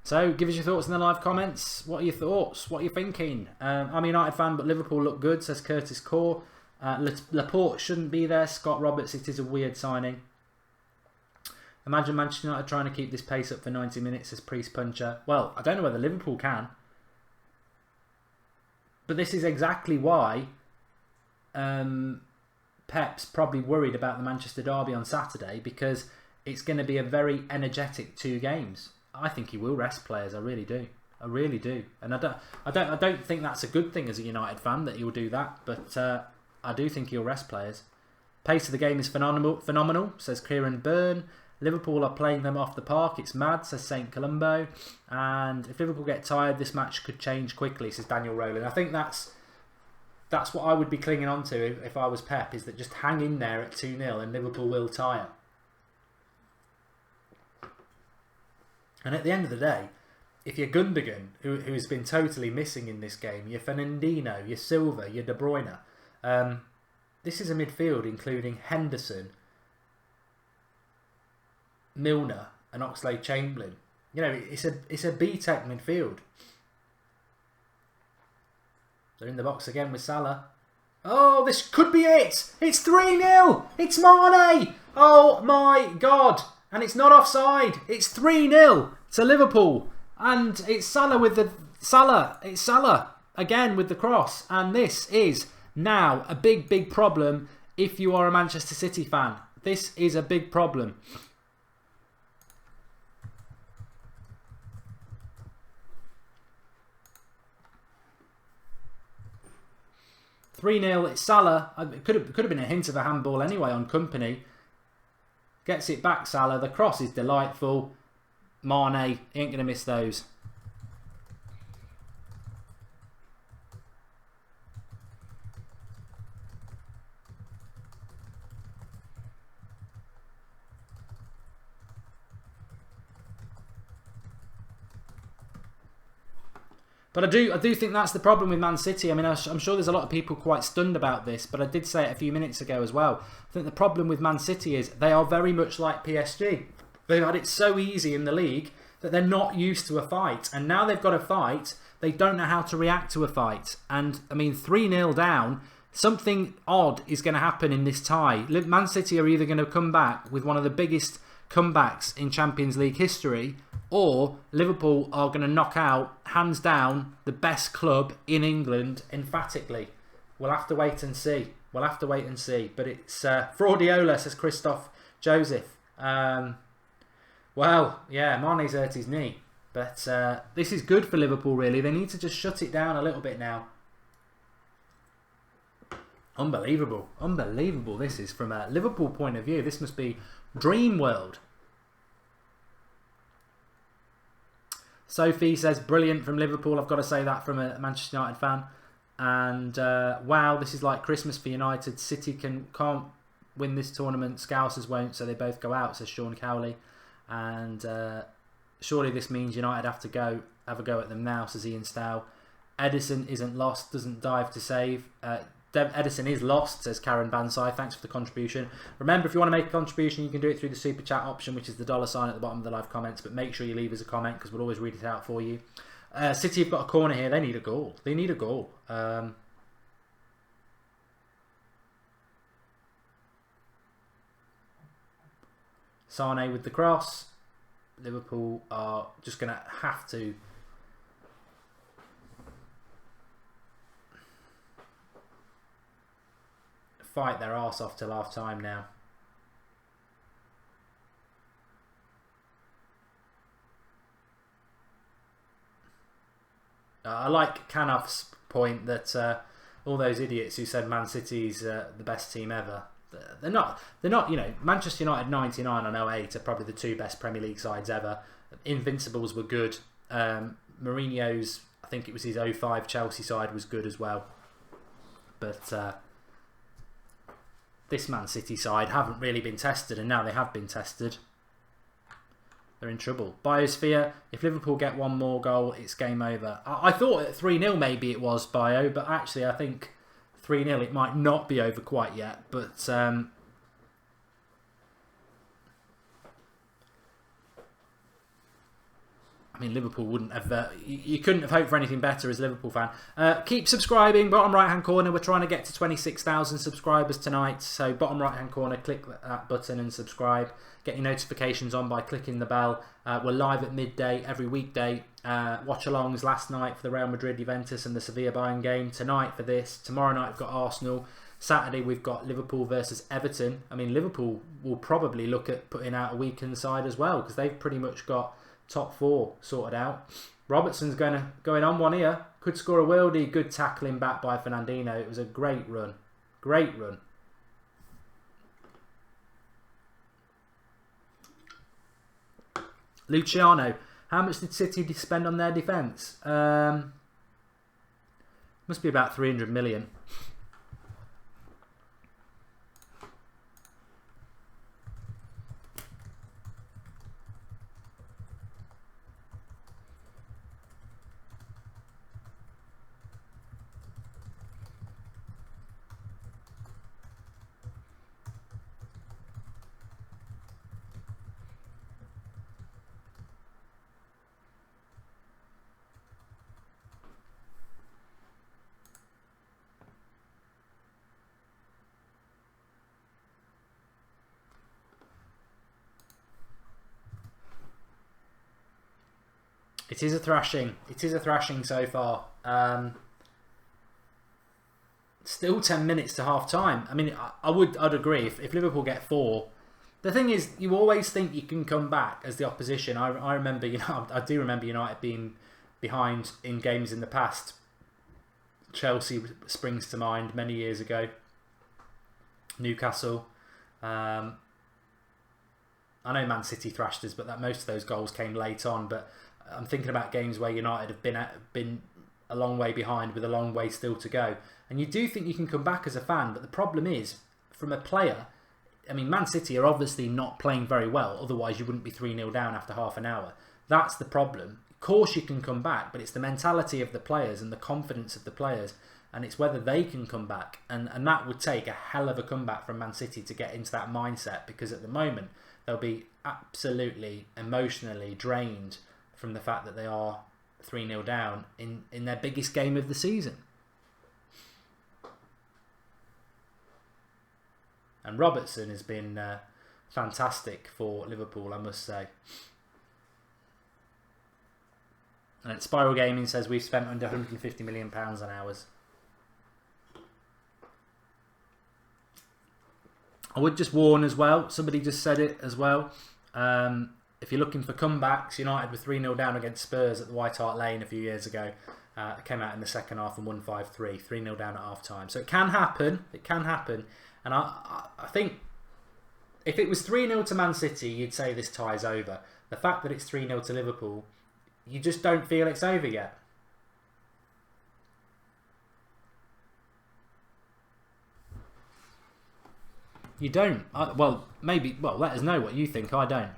So, give us your thoughts in the live comments. What are your thoughts? What are you thinking? I'm a United fan, but Liverpool look good, says Curtis Core. Laporte shouldn't be there. Scott Roberts, it is a weird signing. Imagine Manchester United trying to keep this pace up for 90 minutes, says Priest Puncher. Well, I don't know whether Liverpool can. But this is exactly why Pep's probably worried about the Manchester derby on Saturday, because it's going to be a very energetic 2 games. I think he will rest players. I really do. I really do. And I don't think that's a good thing as a United fan that he'll do that. But I do think he'll rest players. Pace of the game is phenomenal, says Kieran Byrne. Liverpool are playing them off the park. It's mad, says St. Colombo. And if Liverpool get tired, this match could change quickly, says Daniel Rowland. I think that's what I would be clinging on to if I was Pep, is that just hang in there at 2-0 and Liverpool will tire. And at the end of the day, if you're Gundogan, who's been totally missing in this game, you're Fernandinho, you're Silva, you're De Bruyne, this is a midfield including Henderson, Milner and Oxlade-Chamberlain. You know, it's a B-Tech midfield. They're in the box again with Salah. Oh, this could be it! It's 3-0! It's Mane! Oh my God! And it's not offside. It's 3-0 to Liverpool. And it's Salah with the... It's Salah again with the cross. And this is now a big, big problem if you are a Manchester City fan. This is a big problem. It's Salah. It could have been a hint of a handball anyway on Company. Gets it back, Salah. The cross is delightful. Mane, he ain't going to miss those. But I do think that's the problem with Man City. I mean, I'm sure there's a lot of people quite stunned about this, but I did say it a few minutes ago as well. I think the problem with Man City is they are very much like PSG. They've had it so easy in the league that they're not used to a fight. And now they've got a fight, they don't know how to react to a fight. And, I mean, 3-0 down, something odd is going to happen in this tie. Man City are either going to come back with one of the biggest comebacks in Champions League history, or Liverpool are going to knock out, hands down, the best club in England emphatically. We'll have to wait and see. We'll have to wait and see. But it's Fraudiola, says Christoph Joseph. Well, yeah, Mane's hurt his knee. But this is good for Liverpool, really. They need to just shut it down a little bit now. Unbelievable. Unbelievable this is. From a Liverpool point of view, this must be dream world. Sophie says, brilliant from Liverpool. I've got to say that from a Manchester United fan. And wow, this is like Christmas for United. City can't win this tournament. Scousers won't, so they both go out, says Sean Cowley. And surely this means United have a go at them now, says Ian Stow. Edison isn't lost, doesn't dive to save. Edison is lost, says Karen Bansai. Thanks for the contribution. Remember, if you want to make a contribution, you can do it through the super chat option, which is the $ at the bottom of the live comments. But make sure you leave us a comment, because we'll always read it out for you. City have got a corner here. They need a goal. They need a goal. Sane with the cross. Liverpool are just going to have to fight their arse off till half time now. I like Canaf's point that all those idiots who said Man City's the best team ever, they're not. You know, Manchester United 99 and 08 are probably the two best Premier League sides ever. Invincibles were good. Mourinho's, I think it was his 05 Chelsea side, was good as well. But this Man City side haven't really been tested, and now they have been tested, they're in trouble. Biosphere, if Liverpool get one more goal, it's game over. I thought at 3-0 maybe it was Bio, but actually I think 3-0 it might not be over quite yet. But I mean, Liverpool wouldn't have... you couldn't have hoped for anything better as a Liverpool fan. Keep subscribing. Bottom right-hand corner, we're trying to get to 26,000 subscribers tonight. So bottom right-hand corner, click that button and subscribe. Get your notifications on by clicking the bell. We're live at midday every weekday. Watchalongs last night for the Real Madrid, Juventus and the Sevilla Bayern game. Tonight for this. Tomorrow night we've got Arsenal. Saturday we've got Liverpool versus Everton. I mean, Liverpool will probably look at putting out a weekend side as well, because they've pretty much got top four sorted out. Robertson's going on one here. Could score a worldie. Good tackling back by Fernandinho. It was a great run. Great run. Luciano. How much did City spend on their defence? Must be about 300 million. It is a thrashing. It is a thrashing so far. Still 10 minutes to half time. I mean, I'd agree if Liverpool get 4. The thing is, you always think you can come back as the opposition. I remember, I do remember United being behind in games in the past. Chelsea springs to mind many years ago. Newcastle. I know Man City thrashed us, but most of those goals came late on. But I'm thinking about games where United have been a long way behind with a long way still to go. And you do think you can come back as a fan, but the problem is, from a player, I mean, Man City are obviously not playing very well, otherwise you wouldn't be 3-0 down after half an hour. That's the problem. Of course you can come back, but it's the mentality of the players and the confidence of the players, and it's whether they can come back. And that would take a hell of a comeback from Man City to get into that mindset, because at the moment they'll be absolutely emotionally drained from the fact that they are 3-0 down in their biggest game of the season. And Robertson has been fantastic for Liverpool, I must say. And Spiral Gaming says we've spent under £150 million on ours. I would just warn as well, somebody just said it as well, if you're looking for comebacks, United were 3-0 down against Spurs at the White Hart Lane a few years ago. Came out in the second half and won 5-3. 3-0 down at half time. So it can happen. It can happen. And I think if it was 3-0 to Man City, you'd say this tie's over. The fact that it's 3-0 to Liverpool, you just don't feel it's over yet. You don't. Well, maybe. Well, let us know what you think. I don't.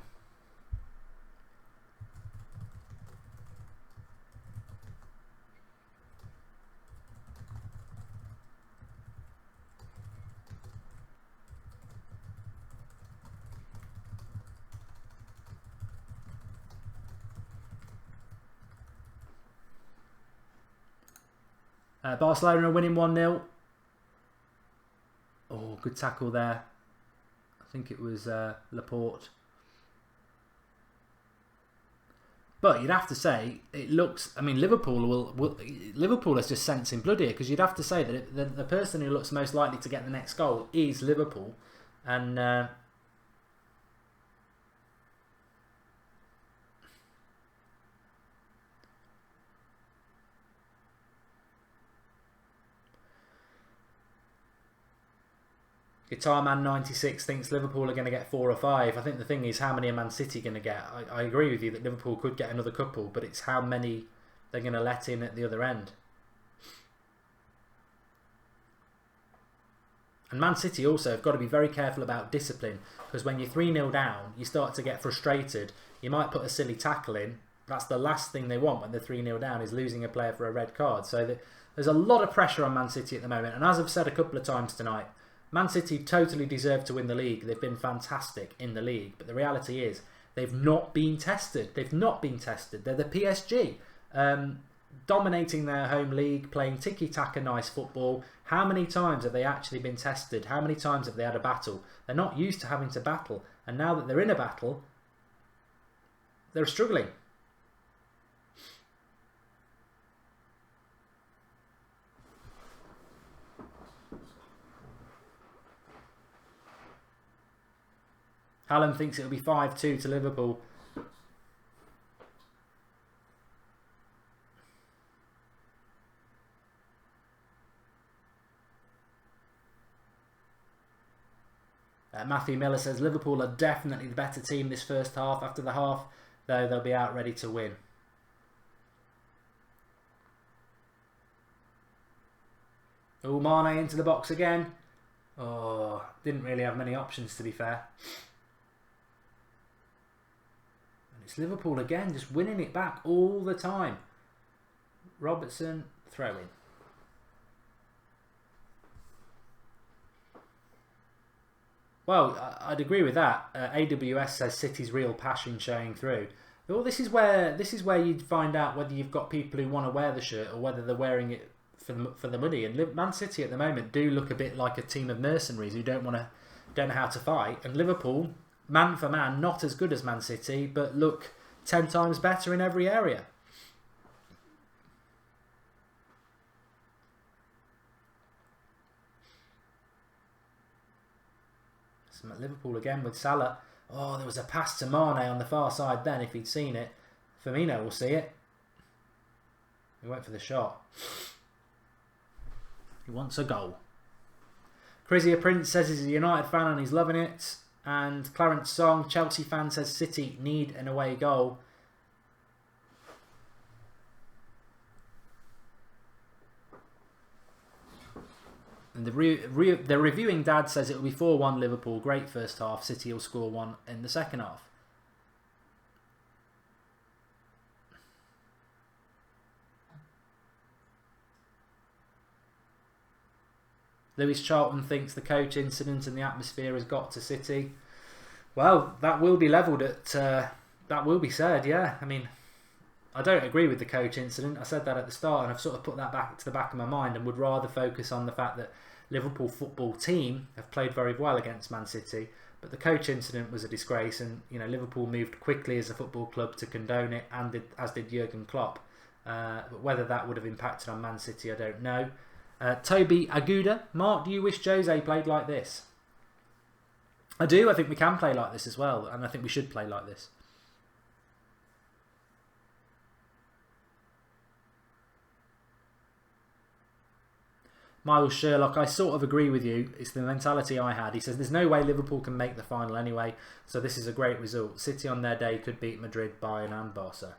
Barcelona are winning 1-0. Oh, good tackle there. I think it was Laporte. But you'd have to say it looks. I mean, Liverpool has just sensing blood here, because you'd have to say that the person who looks most likely to get the next goal is Liverpool, and Guitar Man 96 thinks Liverpool are going to get 4 or 5. I think the thing is, how many are Man City going to get? I agree with you that Liverpool could get another couple, but it's how many they're going to let in at the other end. And Man City also have got to be very careful about discipline, because when you're 3-0 down, you start to get frustrated. You might put a silly tackle in. That's the last thing they want when they're 3-0 down, is losing a player for a red card. So there's a lot of pressure on Man City at the moment. And as I've said a couple of times tonight, Man City totally deserve to win the league. They've been fantastic in the league. But the reality is, they've not been tested. They've not been tested. They're the PSG. Dominating their home league, playing tiki-taka nice football. How many times have they actually been tested? How many times have they had a battle? They're not used to having to battle. And now that they're in a battle, they're struggling. Hallam thinks it'll be 5-2 to Liverpool. Matthew Miller says Liverpool are definitely the better team this first half. After the half, though, they'll be out ready to win. Oh, Mane into the box again. Oh, didn't really have many options, to be fair. And it's Liverpool again, just winning it back all the time. Robertson, throw in. Well, I'd agree with that. AWS says City's real passion showing through. Well, this is where you'd find out whether you've got people who want to wear the shirt or whether they're wearing it for the money. And Man City at the moment do look a bit like a team of mercenaries who don't know how to fight. And Liverpool, man for man, not as good as Man City, but look 10 times better in every area. Liverpool again with Salah. Oh, there was a pass to Mane on the far side then, if he'd seen it. Firmino will see it. He went for the shot. He wants a goal. Crizia Prince says he's a United fan and he's loving it. And Clarence Song, Chelsea fan, says City need an away goal. And the reviewing dad says it will be 4-1 Liverpool. Great first half. City will score 1 in the second half. Lewis Charlton thinks the coach incident and the atmosphere has got to City. Well, that will be levelled at... that will be said, yeah. I mean, I don't agree with the coach incident. I said that at the start and I've sort of put that back to the back of my mind and would rather focus on the fact that Liverpool football team have played very well against Man City, but the coach incident was a disgrace, and Liverpool moved quickly as a football club to condone it, and as did Jurgen Klopp. But whether that would have impacted on Man City, I don't know. Toby Aguda, Mark, do you wish Jose played like this? I do. I think we can play like this as well, and I think we should play like this. Miles Sherlock, I sort of agree with you. It's the mentality I had. He says there's no way Liverpool can make the final anyway, so this is a great result. City on their day could beat Madrid, Bayern and Barca.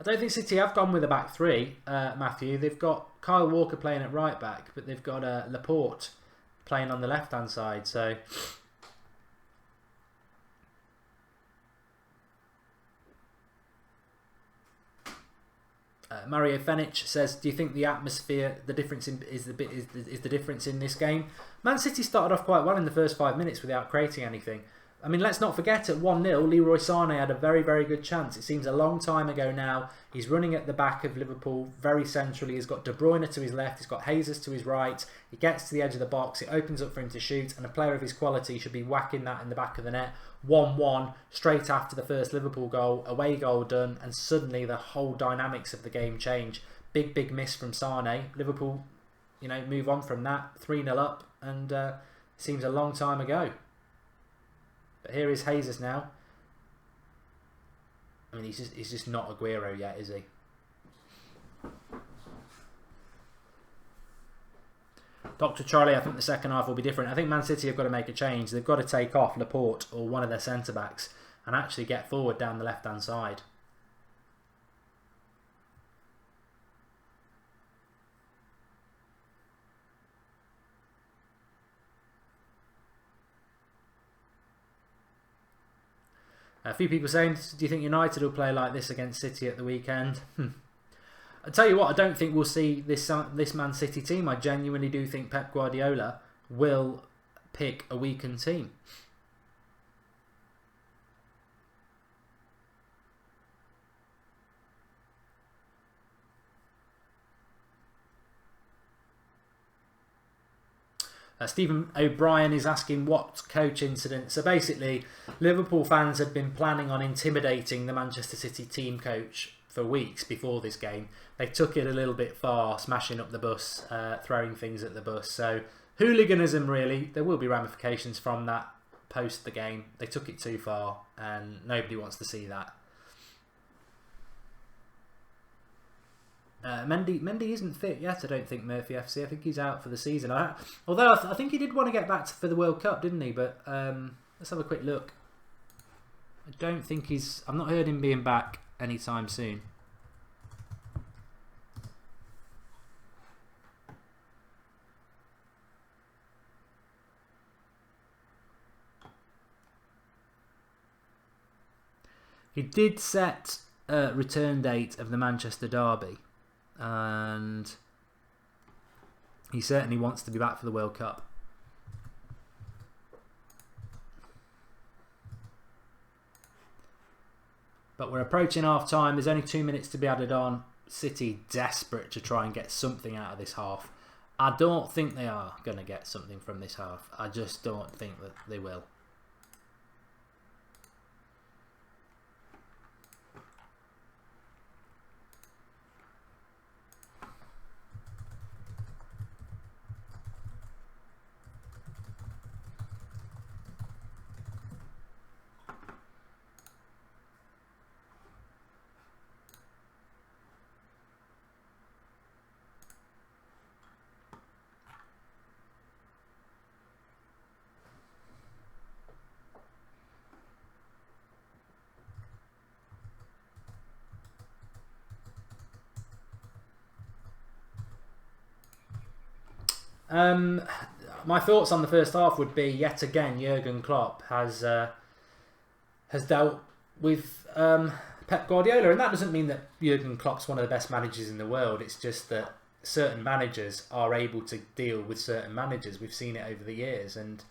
I don't think City have gone with a back three, Matthew. They've got Kyle Walker playing at right back, but they've got Laporte playing on the left-hand side. So Mario Fenich says, "Do you think the atmosphere, the difference is the difference in this game?" Man City started off quite well in the first 5 minutes without creating anything. I mean, let's not forget, at 1-0, Leroy Sané had a very, very good chance. It seems a long time ago now. He's running at the back of Liverpool very centrally. He's got De Bruyne to his left. He's got Jesus to his right. He gets to the edge of the box. It opens up for him to shoot. And a player of his quality should be whacking that in the back of the net. 1-1, straight after the first Liverpool goal. Away goal done. And suddenly the whole dynamics of the game change. Big, big miss from Sané. Liverpool, move on from that. 3-0 up. And seems a long time ago. But here is Jesus now. I mean, he's just not Aguero yet, is he? Dr. Charlie, I think the second half will be different. I think Man City have got to make a change. They've got to take off Laporte or one of their centre-backs and actually get forward down the left-hand side. A few people saying, do you think United will play like this against City at the weekend? I tell you what, I don't think we'll see this Man City team. I genuinely do think Pep Guardiola will pick a weakened team. Stephen O'Brien is asking what coach incident. So basically, Liverpool fans had been planning on intimidating the Manchester City team coach for weeks before this game. They took it a little bit far, smashing up the bus, throwing things at the bus. So hooliganism, really. There will be ramifications from that post the game. They took it too far, and nobody wants to see that. Mendy isn't fit yet, I don't think, Murphy FC. I think he's out for the season. Although I think he did want to get back for the World Cup, didn't he? But let's have a quick look. I don't think he's... I've not heard him being back anytime soon. He did set a return date of the Manchester derby. And he certainly wants to be back for the World Cup. But we're approaching half time. There's only 2 minutes to be added on. City desperate to try and get something out of this half. I don't think they are going to get something from this half. I just don't think that they will. My thoughts on the first half would be, yet again, Jurgen Klopp has dealt with Pep Guardiola, and that doesn't mean that Jurgen Klopp's one of the best managers in the world. It's just that certain managers are able to deal with certain managers. We've seen it over the years, and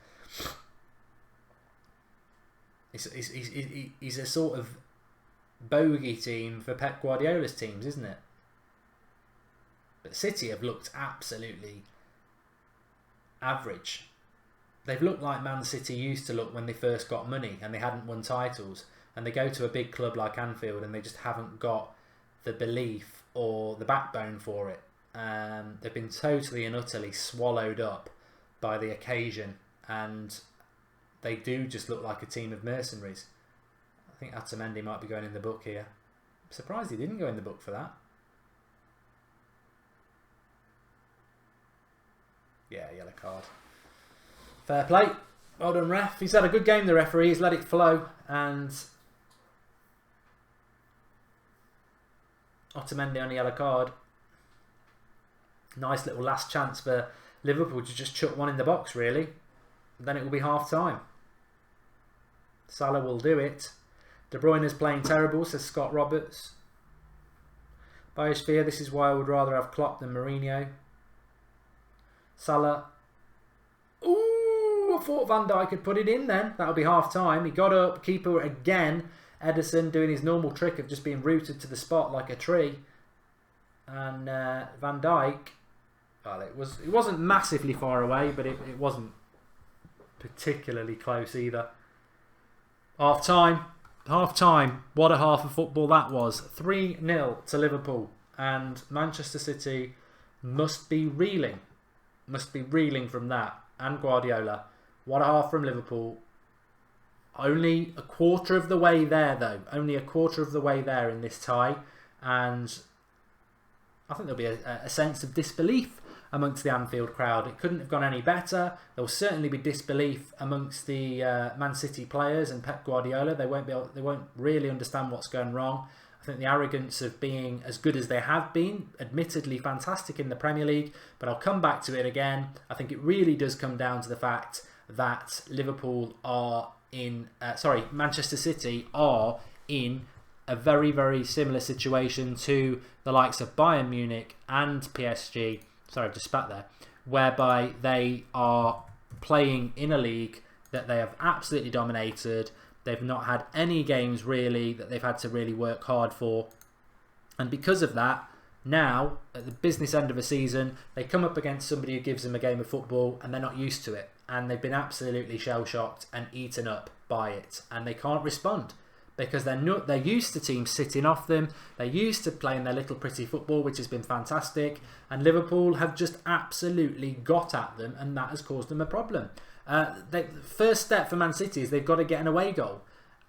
he's a sort of bogey team for Pep Guardiola's teams, isn't it? But City have looked absolutely average. They've looked like Man City used to look when they first got money and they hadn't won titles, and they go to a big club like Anfield and they just haven't got the belief or the backbone for it. They've been totally and utterly swallowed up by the occasion, and they do just look like a team of mercenaries. I think Otamendi might be going in the book here. I'm surprised he didn't go in the book for that. Yeah, yellow card. Fair play. Well done, ref. He's had a good game, the referee. He's let it flow. And Otamendi on a yellow card. Nice little last chance for Liverpool to just chuck one in the box, really. Then it will be half time. Salah will do it. De Bruyne is playing terrible, says Scott Roberts. Biosphere, this is why I would rather have Klopp than Mourinho. Salah. Ooh, I thought Van Dijk had put it in then. That'll be half time. He got up. Keeper again. Ederson doing his normal trick of just being rooted to the spot like a tree. And Van Dijk. Well, it wasn't massively far away, but it wasn't particularly close either. Half time. Half time. What a half of football that was. 3-0 to Liverpool. And Manchester City must be reeling. Must be reeling from that. And Guardiola. What a half from Liverpool. Only a quarter of the way there, though. Only a quarter of the way there in this tie. And I think there'll be a sense of disbelief amongst the Anfield crowd. It couldn't have gone any better. There will certainly be disbelief amongst the Man City players and Pep Guardiola. They won't really understand what's going wrong. I think the arrogance of being as good as they have been, admittedly fantastic in the Premier League, but I'll come back to it again. I think it really does come down to the fact that Manchester City are in a very, very similar situation to the likes of Bayern Munich and PSG. Sorry, I've just spat there. Whereby they are playing in a league that they have absolutely dominated. They've not had any games really that they've had to really work hard for. And because of that, now, at the business end of a season, they come up against somebody who gives them a game of football and they're not used to it. And they've been absolutely shell-shocked and eaten up by it. And they can't respond because they're used to teams sitting off them. They're used to playing their little pretty football, which has been fantastic. And Liverpool have just absolutely got at them, and that has caused them a problem. The first step for Man City is they've got to get an away goal.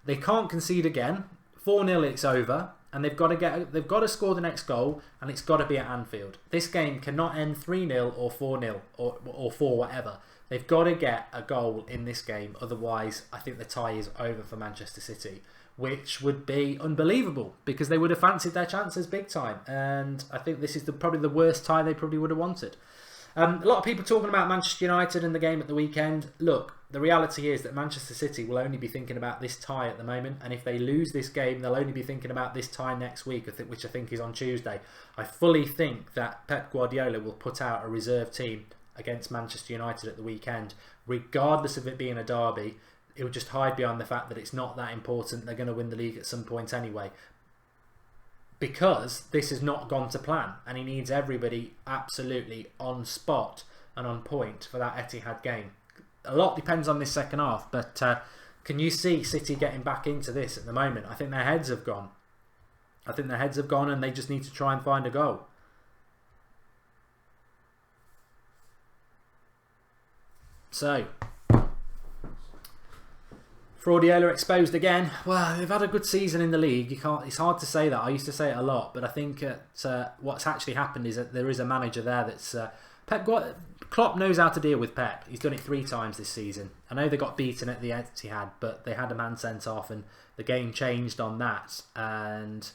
They can't concede again. 4-0, it's over. And they've got to score the next goal, and it's got to be at Anfield. This game cannot end 3-0 or 4-0 or 4 whatever. They've got to get a goal in this game, otherwise I think the tie is over for Manchester City, which would be unbelievable because they would have fancied their chances big time. And I think this is probably the worst tie they probably would have wanted. A lot of people talking about Manchester United and the game at the weekend. Look, the reality is that Manchester City will only be thinking about this tie at the moment, and if they lose this game, they'll only be thinking about this tie next week, which I think is on Tuesday. I fully think that Pep Guardiola will put out a reserve team against Manchester United at the weekend, regardless of it being a derby. It will just hide behind the fact that it's not that important. They're going to win the league at some point anyway, because this has not gone to plan, and he needs everybody absolutely on spot and on point for that Etihad game. A lot depends on this second half, but can you see City getting back into this at the moment? I think their heads have gone. And they just need to try and find a goal. So, Fraudiola exposed again. Well, they've had a good season in the league. It's hard to say that. I used to say it a lot, but I think what's actually happened is that there is a manager there that's Klopp knows how to deal with Pep. He's done it 3 times this season. I know they got beaten at the Etihad, but they had a man sent off, and the game changed on that. And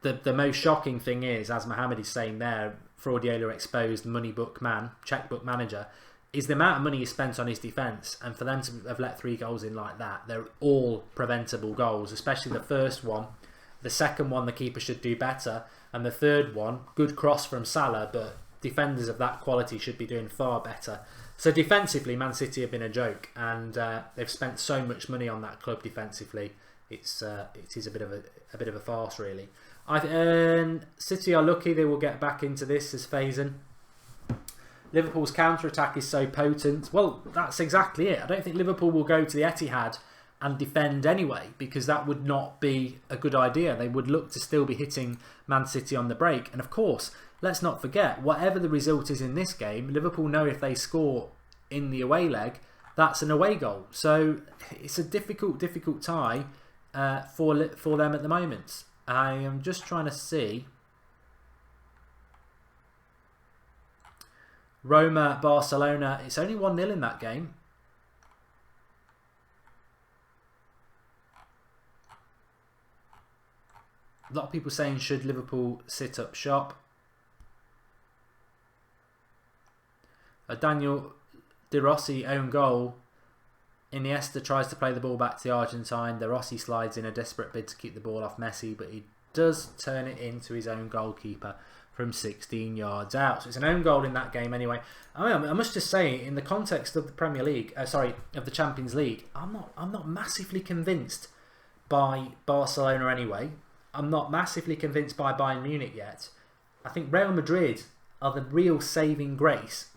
the most shocking thing is, as Mohamed is saying there, Fraudiola exposed money book man, checkbook manager, is the amount of money he spent on his defence. And for them to have let 3 goals in like that, they're all preventable goals, especially the first one. The second one, the keeper should do better. And the third one, good cross from Salah, but defenders of that quality should be doing far better. So defensively, Man City have been a joke, and they've spent so much money on that club defensively. It is a bit of a farce, really. City are lucky they will get back into this as Faison. Liverpool's counter-attack is so potent. Well, that's exactly it. I don't think Liverpool will go to the Etihad and defend anyway, because that would not be a good idea. They would look to still be hitting Man City on the break. And of course, let's not forget, whatever the result is in this game, Liverpool know if they score in the away leg, that's an away goal. So it's a difficult tie for them at the moment. I am just trying to see. Roma, Barcelona, it's only 1-0 in that game. A lot of people saying, should Liverpool sit up shop? A Daniel De Rossi own goal. Iniesta tries to play the ball back to the Argentine. De Rossi slides in a desperate bid to keep the ball off Messi, but he does turn it into his own goalkeeper from 16 yards out. So it's an own goal in that game anyway. I must just say, in the context of the Premier League, of the Champions League, I'm not massively convinced by Barcelona anyway. I'm not massively convinced by Bayern Munich yet. I think Real Madrid are the real saving grace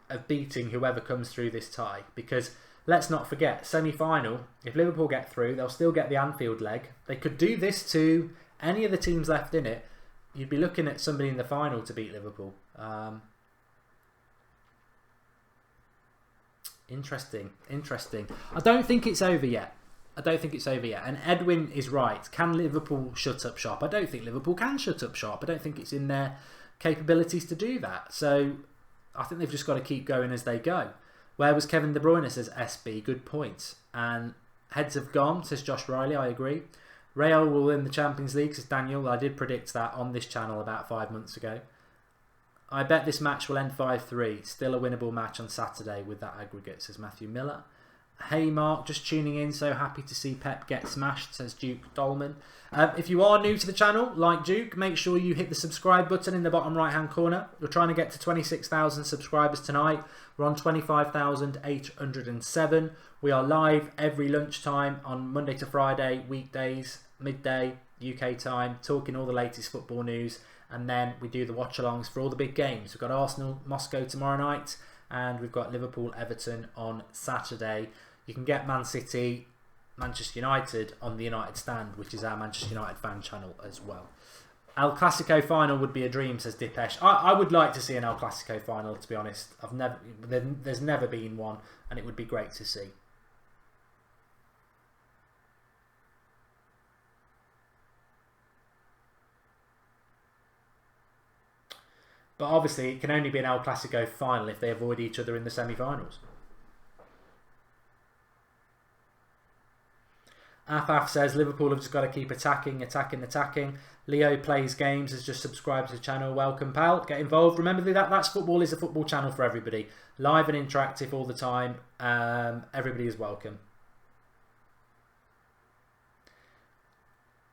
of beating whoever comes through this tie, because let's not forget, semi-final, if Liverpool get through, they'll still get the Anfield leg. They could do this to any of the teams left in it. You'd be looking at somebody in the final to beat Liverpool. Interesting. I don't think it's over yet. I don't think it's over yet. And Edwin is right. Can Liverpool shut up shop? I don't think Liverpool can shut up shop. I don't think it's in their capabilities to do that. So I think they've just got to keep going as they go. Where was Kevin De Bruyne, says SB. Good point. And heads have gone, says Josh Riley. I agree. Real will win the Champions League, says Daniel. I did predict that on this channel about 5 months ago. I bet this match will end 5-3. Still a winnable match on Saturday with that aggregate, says Matthew Miller. Hey Mark, just tuning in. So happy to see Pep get smashed, says Duke Dolman. If you are new to the channel, like Duke, make sure you hit the subscribe button in the bottom right hand corner. We're trying to get to 26,000 subscribers tonight. We're on 25,807. We are live every lunchtime on Monday to Friday, weekdays, midday, UK time, talking all the latest football news. And then we do the watch-alongs for all the big games. We've got Arsenal, Moscow tomorrow night, and we've got Liverpool, Everton on Saturday. You can get Man City, Manchester United on the United Stand, which is our Manchester United fan channel as well. El Clasico final would be a dream, says Dipesh. I would like to see an El Clasico final, to be honest. There's never been one, and it would be great to see. But obviously, it can only be an El Clasico final if they avoid each other in the semi-finals. Afaf says Liverpool have just got to keep attacking. Leo Plays Games has just subscribed to the channel. Welcome, pal. Get involved. Remember that That's Football is a football channel for everybody. Live and interactive all the time. Everybody is welcome.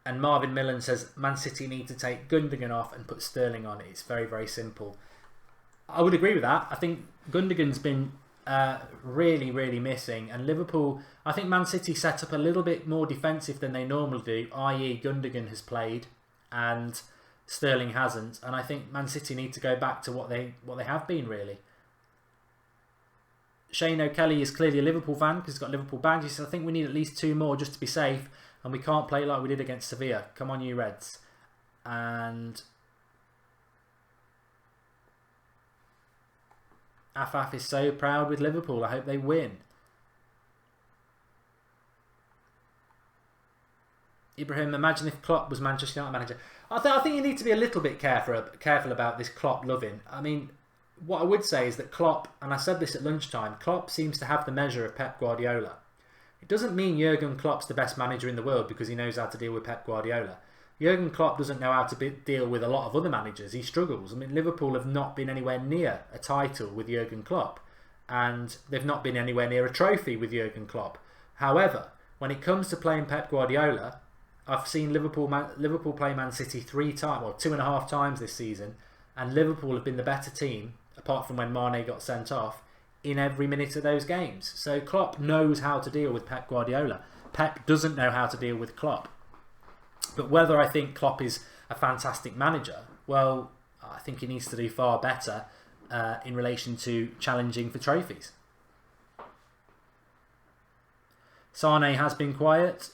And Marvin Millen says Man City need to take Gundogan off and put Sterling on. It's very, very simple. I would agree with that. I think Gundogan's been really, really missing. And Liverpool, I think Man City set up a little bit more defensive than they normally do, i.e. Gundogan has played and Sterling hasn't. And I think Man City need to go back to what they have been, really. Shane O'Kelly is clearly a Liverpool fan because he's got Liverpool badges. So I think we need at least 2 more just to be safe. And we can't play like we did against Sevilla. Come on, you Reds. And Afaf is so proud with Liverpool. I hope they win. Ibrahim, imagine if Klopp was Manchester United manager. I think you need to be a little bit careful about this Klopp loving. I mean, what I would say is that Klopp, and I said this at lunchtime, Klopp seems to have the measure of Pep Guardiola. It doesn't mean Jurgen Klopp's the best manager in the world because he knows how to deal with Pep Guardiola. Jurgen Klopp doesn't know how to deal with a lot of other managers. He struggles. I mean, Liverpool have not been anywhere near a title with Jurgen Klopp. And they've not been anywhere near a trophy with Jurgen Klopp. However, when it comes to playing Pep Guardiola, I've seen Liverpool play Man City 3 times, or 2.5 times this season. And Liverpool have been the better team, apart from when Mane got sent off, in every minute of those games. So Klopp knows how to deal with Pep Guardiola. Pep doesn't know how to deal with Klopp. But whether I think Klopp is a fantastic manager, well, I think he needs to do far better in relation to challenging for trophies. Sane has been quiet.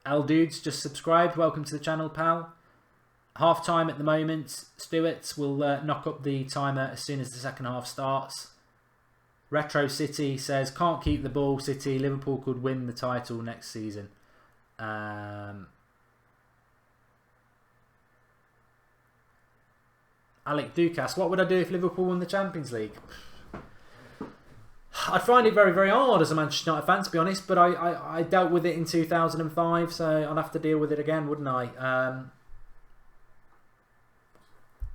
El Dudes just subscribed. Welcome to the channel, pal. Half time at the moment. Stewart will knock up the timer as soon as the second half starts. Retro City says, can't keep the ball, City. Liverpool could win the title next season. Alec Dukas, what would I do if Liverpool won the Champions League? I'd find it very, very hard as a Manchester United fan, to be honest, but I dealt with it in 2005, so I'll have to deal with it again, wouldn't I?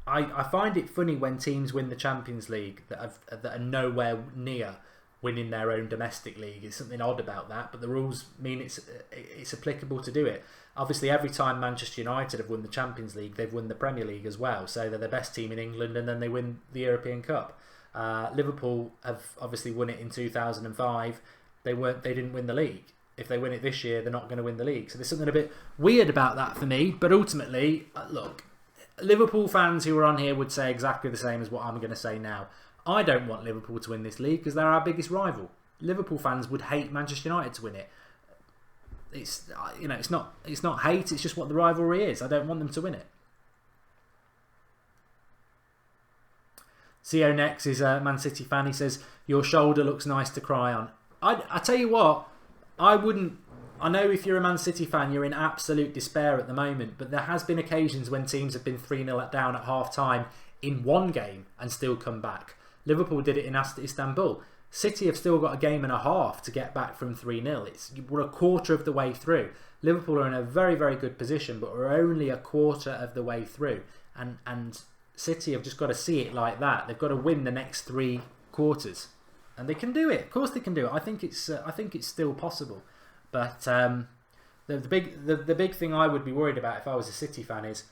I find it funny when teams win the Champions League that are nowhere near winning their own domestic league. There's something odd about that, but the rules mean it's applicable to do it. Obviously, every time Manchester United have won the Champions League, they've won the Premier League as well. So they're the best team in England, and then they win the European Cup. Liverpool have obviously won it in 2005. They didn't win the league. If they win it this year, they're not going to win the league. So there's something a bit weird about that for me. But ultimately, look, Liverpool fans who are on here would say exactly the same as what I'm going to say now. I don't want Liverpool to win this league because they're our biggest rival. Liverpool fans would hate Manchester United to win it. It's it's not hate. It's just what the rivalry is. I don't want them to win it. CO Nex is a Man City fan. He says your shoulder looks nice to cry on. I tell you what, I wouldn't. I know if you're a Man City fan, you're in absolute despair at the moment, but there has been occasions when teams have been 3-0 down at half-time in one game and still come back. Liverpool did it in Istanbul. City have still got a game and a half to get back from 3-0. We're a quarter of the way through. Liverpool are in a very, very good position, but we're only a quarter of the way through. And City have just got to see it like that. They've got to win the next 3 quarters. And they can do it. Of course they can do it. I think it's still possible. But the big thing I would be worried about if I was a City fan is,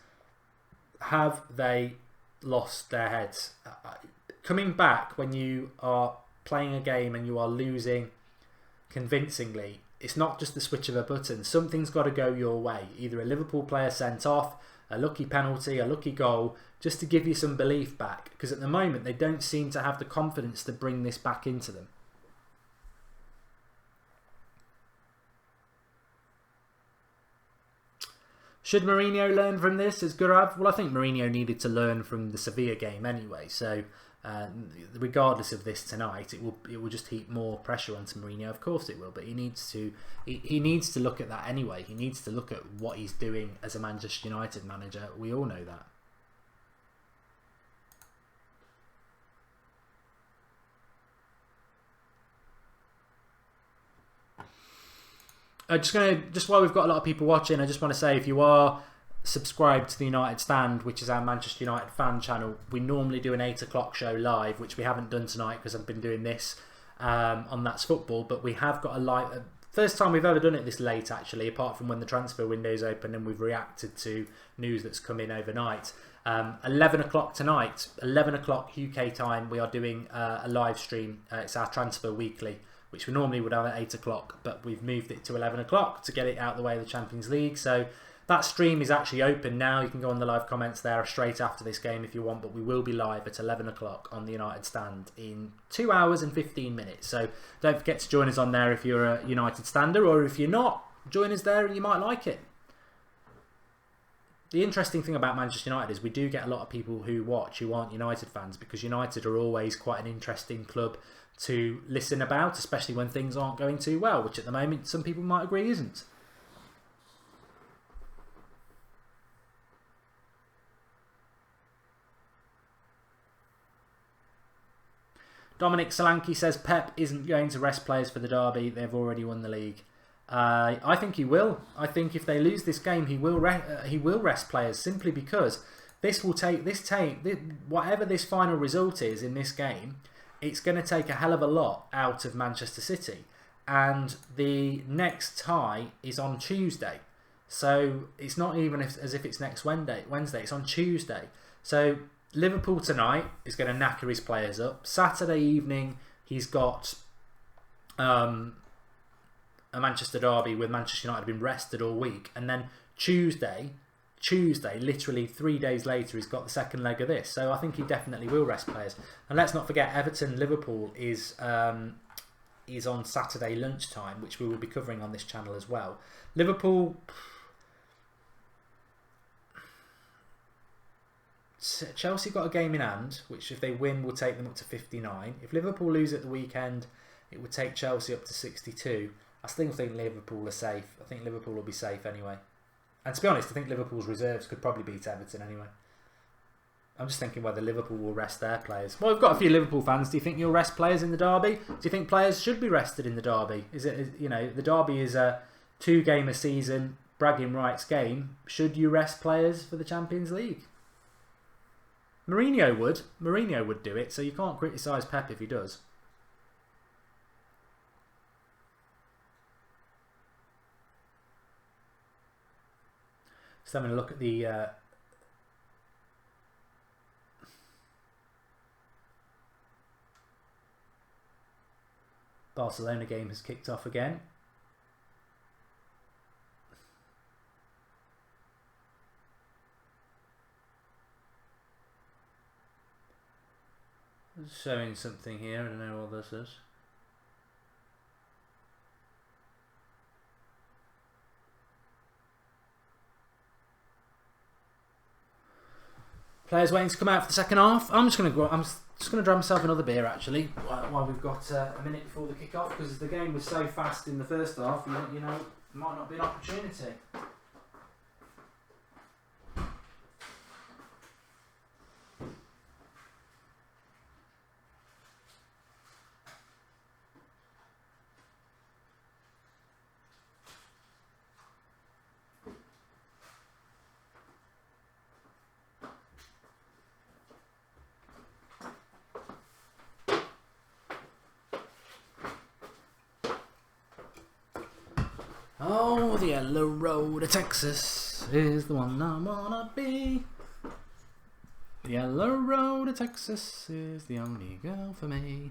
have they lost their heads? Coming back when you are playing a game and you are losing convincingly, it's not just the switch of a button. Something's got to go your way. Either a Liverpool player sent off, a lucky penalty, a lucky goal, just to give you some belief back. Because at the moment they don't seem to have the confidence to bring this back into them. Should Mourinho learn from this? As Gurav? Well, I think Mourinho needed to learn from the Sevilla game anyway. So, regardless of this tonight, it will just heap more pressure onto Mourinho. Of course, it will. But he needs to look at that anyway. He needs to look at what he's doing as a Manchester United manager. We all know that. Just while we've got a lot of people watching, I just want to say, if you are subscribed to the United Stand, which is our Manchester United fan channel, we normally do an 8 o'clock show live, which we haven't done tonight because I've been doing this on That's Football. But we have got a live, first time we've ever done it this late actually, apart from when the transfer window's open and we've reacted to news that's come in overnight. 11 o'clock tonight, 11 o'clock UK time, we are doing a live stream. It's our Transfer Weekly, which we normally would have at 8 o'clock, but we've moved it to 11 o'clock to get it out of the way of the Champions League. So that stream is actually open now. You can go on the live comments there straight after this game if you want, but we will be live at 11 o'clock on the United Stand in 2 hours and 15 minutes. So don't forget to join us on there if you're a United Stander, or if you're not, join us there and you might like it. The interesting thing about Manchester United is we do get a lot of people who watch who aren't United fans, because United are always quite an interesting club to listen about, especially when things aren't going too well, which at the moment some people might agree isn't. Dominic Solanke says Pep isn't going to rest players for the derby. They've already won the league. I think he will. I think if they lose this game, he will rest players, simply because whatever this final result is in this game, it's going to take a hell of a lot out of Manchester City. And the next tie is on Tuesday. So it's not even as if it's next Wednesday. It's on Tuesday. So Liverpool tonight is going to knacker his players up. Saturday evening, he's got a Manchester derby with Manchester United been rested all week. And then Tuesday, literally 3 days later, he's got the second leg of this. So I think he definitely will rest players. And let's not forget, Everton-Liverpool is on Saturday lunchtime, which we will be covering on this channel as well. Liverpool, Chelsea got a game in hand, which if they win will take them up to 59. If Liverpool lose at the weekend, it would take Chelsea up to 62. I still think Liverpool are safe. I think Liverpool will be safe anyway. And to be honest, I think Liverpool's reserves could probably beat Everton anyway. I'm just thinking whether Liverpool will rest their players. Well, we've got a few Liverpool fans. Do you think you'll rest players in the derby? Do you think players should be rested in the derby? The derby is a 2-game a season bragging rights game. Should you rest players for the Champions League? Mourinho would do it, so you can't criticise Pep if he does. Just having a look at the Barcelona game has kicked off again. It's showing something here, I don't know what this is. Players waiting to come out for the second half. I'm just going to go. Just going to drum myself another beer actually while we've got a minute before the kick-off, because the game was so fast in the first half, you know, it might not be an opportunity. Oh, the yellow road to Texas is the one I wanna be. The yellow road to Texas is the only girl for me.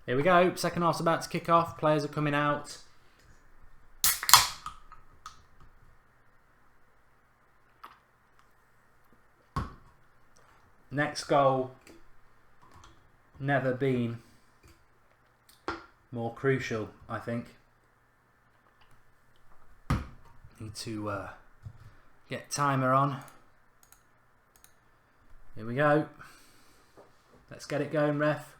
Here we go. Second half's about to kick off. Players are coming out. Next goal, never been more crucial, I think. Need to get timer on. Here we go. Let's get it going, ref.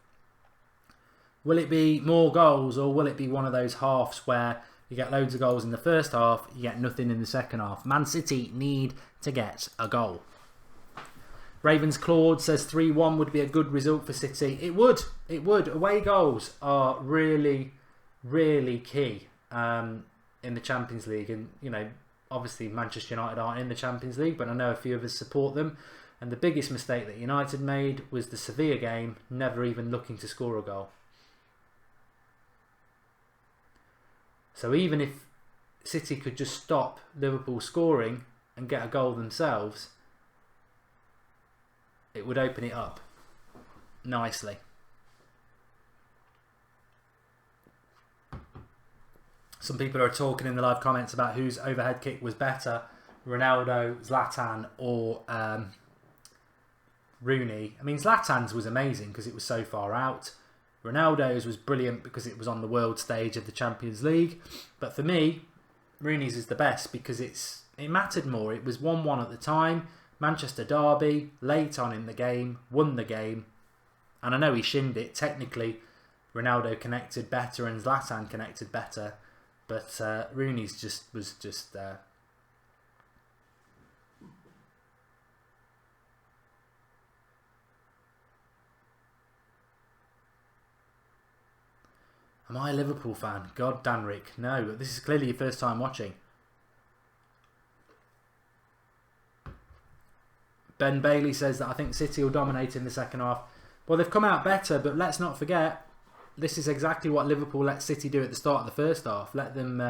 Will it be more goals, or will it be one of those halves where you get loads of goals in the first half, you get nothing in the second half? Man City need to get a goal. Ravens Claude says 3-1 would be a good result for City. It would. It would. Away goals are really, really key in the Champions League. And, you know, obviously Manchester United aren't in the Champions League, but I know a few of us support them. And the biggest mistake that United made was the Sevilla game, never even looking to score a goal. So even if City could just stop Liverpool scoring and get a goal themselves, it would open it up nicely. Some people are talking in the live comments about whose overhead kick was better, Ronaldo, Zlatan, or Rooney. I mean, Zlatan's was amazing because it was so far out. Ronaldo's was brilliant because it was on the world stage of the Champions League. But for me, Rooney's is the best because it mattered more. It was 1-1 at the time. Manchester derby, late on in the game, won the game. And I know he shinned it. Technically, Ronaldo connected better and Zlatan connected better. But Rooney's was just... Am I a Liverpool fan? God, Danrick. No, but this is clearly your first time watching. Ben Bailey says that I think City will dominate in the second half. Well, they've come out better, but let's not forget, this is exactly what Liverpool let City do at the start of the first half. Let them,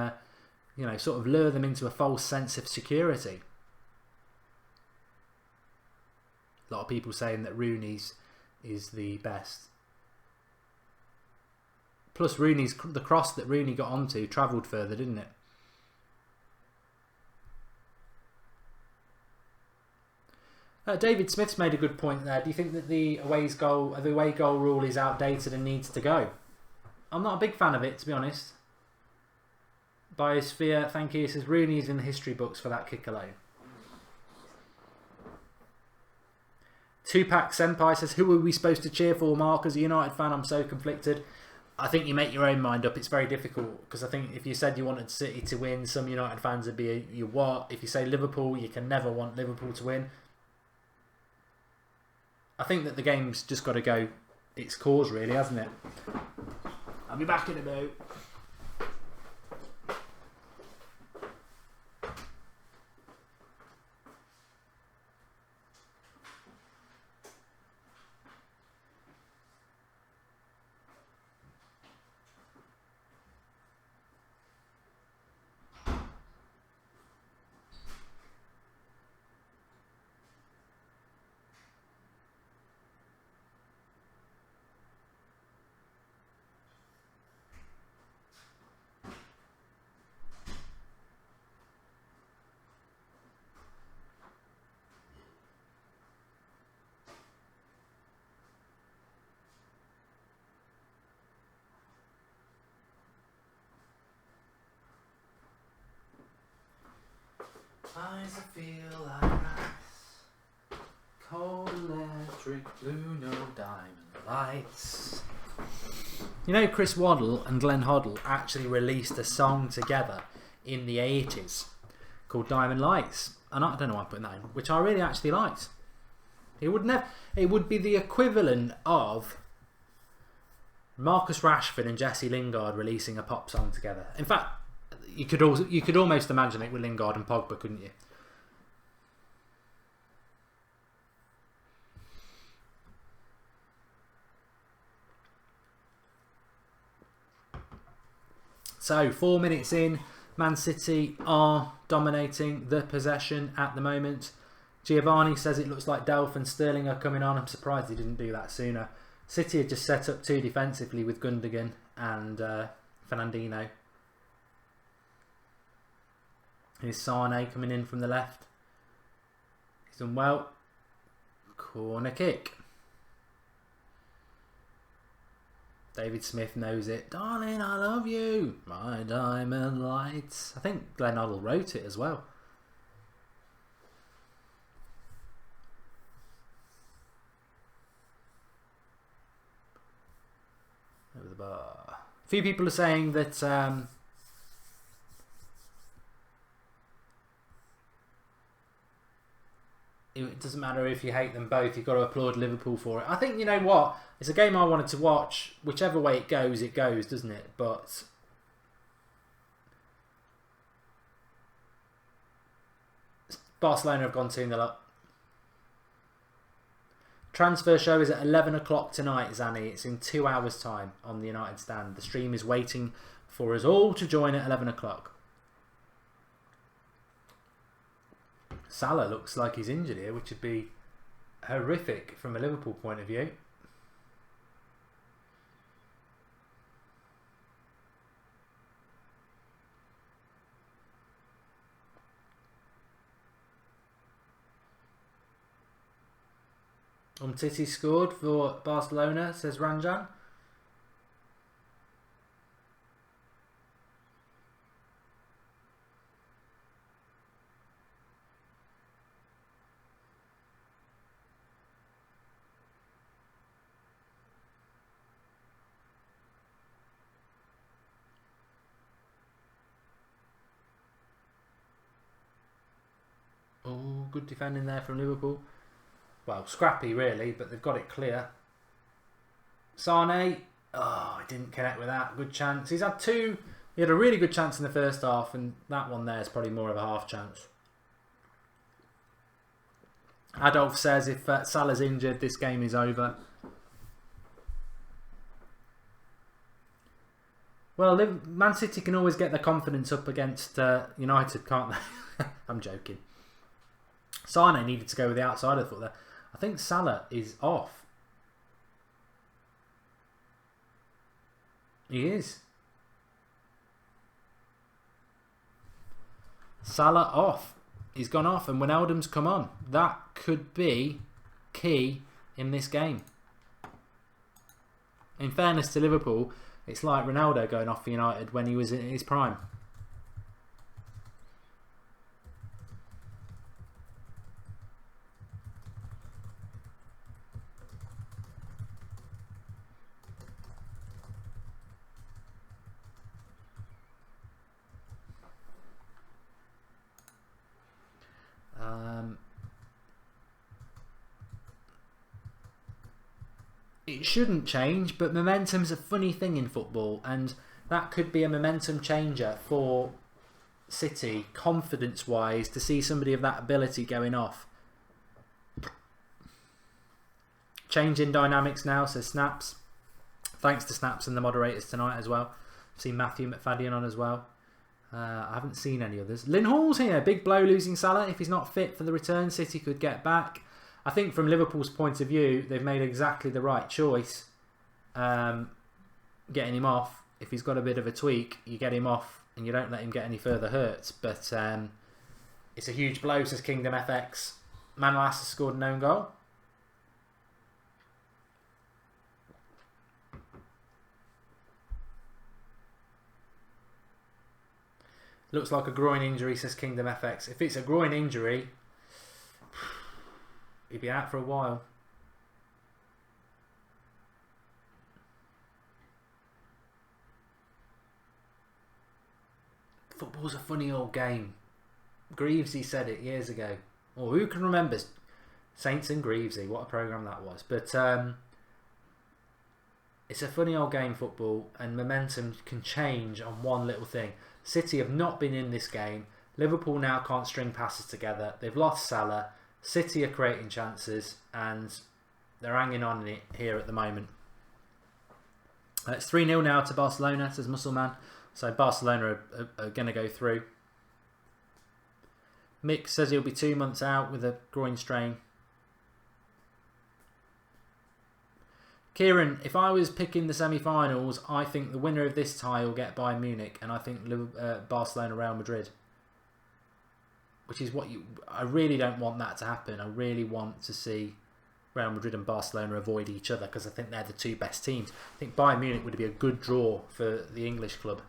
you know, sort of lure them into a false sense of security. A lot of people saying that Rooney's is the best. Plus, the cross that Rooney got onto travelled further, didn't it? David Smith's made a good point there. Do you think that the away goal rule is outdated and needs to go? I'm not a big fan of it, to be honest. Biosphere, thank you. It says Rooney's in the history books for that kick alone. Tupac Senpai says, who are we supposed to cheer for, Mark? As a United fan, I'm so conflicted. I think you make your own mind up. It's very difficult because I think if you said you wanted City to win, some United fans would be you what? If you say Liverpool, you can never want Liverpool to win. I think that the game's just got to go its course, really, hasn't it? I'll be back in a bit. eyes that feel like ice. Cold electric blue, no diamond lights. You know, Chris Waddle and Glenn Hoddle actually released a song together in the 80s called Diamond Lights. And I don't know why I'm putting that in, which I really actually liked. It would be the equivalent of Marcus Rashford and Jesse Lingard releasing a pop song together. In fact, you could almost imagine it with Lingard and Pogba, couldn't you? So 4 minutes in, Man City are dominating the possession at the moment. Giovanni says it looks like Delph and Sterling are coming on. I'm surprised he didn't do that sooner. City had just set up 2 defensively with Gundogan and Fernandinho. Here's Sane coming in from the left. He's done well. Corner kick. David Smith knows it. Darling, I love you. My diamond lights. I think Glenn Hoddle wrote it as well. Over the bar. A few people are saying that it doesn't matter if you hate them both, you've got to applaud Liverpool for it. I think, you know what, it's a game I wanted to watch. Whichever way it goes, doesn't it? But Barcelona have gone 2-0 up. Transfer show is at 11 o'clock tonight, Zanny. It's in 2 hours' time on the United Stand. The stream is waiting for us all to join at 11 o'clock. Salah looks like he's injured here, which would be horrific from a Liverpool point of view. Umtiti scored for Barcelona, says Ranjan. Oh, good defending there from Liverpool. Well, scrappy really, but they've got it clear. Sane, oh, I didn't connect with that. Good chance. He had a really good chance in the first half, and that one there is probably more of a half chance. Adolf says if Salah's injured, this game is over. Well, Man City can always get their confidence up against United, can't they? I'm joking. Sane needed to go with the outside of the foot there. I think Salah is off. He is. Salah off. He's gone off and Wijnaldum's come on. That could be key in this game. In fairness to Liverpool, it's like Ronaldo going off for United when he was in his prime. It shouldn't change, but momentum's a funny thing in football, and that could be a momentum changer for City, confidence-wise, to see somebody of that ability going off. Change in dynamics now, says Snaps. Thanks to Snaps and the moderators tonight as well. I've seen Matthew McFadden on as well. I haven't seen any others. Lynn Hall's here. Big blow losing Salah. If he's not fit for the return, City could get back. I think from Liverpool's point of view, they've made exactly the right choice getting him off. If he's got a bit of a tweak, you get him off and you don't let him get any further hurts. But it's a huge blow, says Kingdom FX. Manolas has scored an own goal. Looks like a groin injury, says Kingdom FX. If it's a groin injury, he'd be out for a while. Football's a funny old game. Greavesy said it years ago. Or who can remember Saints and Greavesy? What a programme that was. But it's a funny old game, football, and momentum can change on one little thing. City have not been in this game. Liverpool now can't string passes together. They've lost Salah. City are creating chances, and they're hanging on in it here at the moment. It's 3-0 now to Barcelona, says Muscleman. So Barcelona are going to go through. Mick says he'll be 2 months out with a groin strain. Kieran, if I was picking the semi-finals, I think the winner of this tie will get Bayern Munich, and I think Barcelona, Real Madrid. Which is what I really don't want that to happen. I really want to see Real Madrid and Barcelona avoid each other, because I think they're the two best teams. I think Bayern Munich would be a good draw for the English club.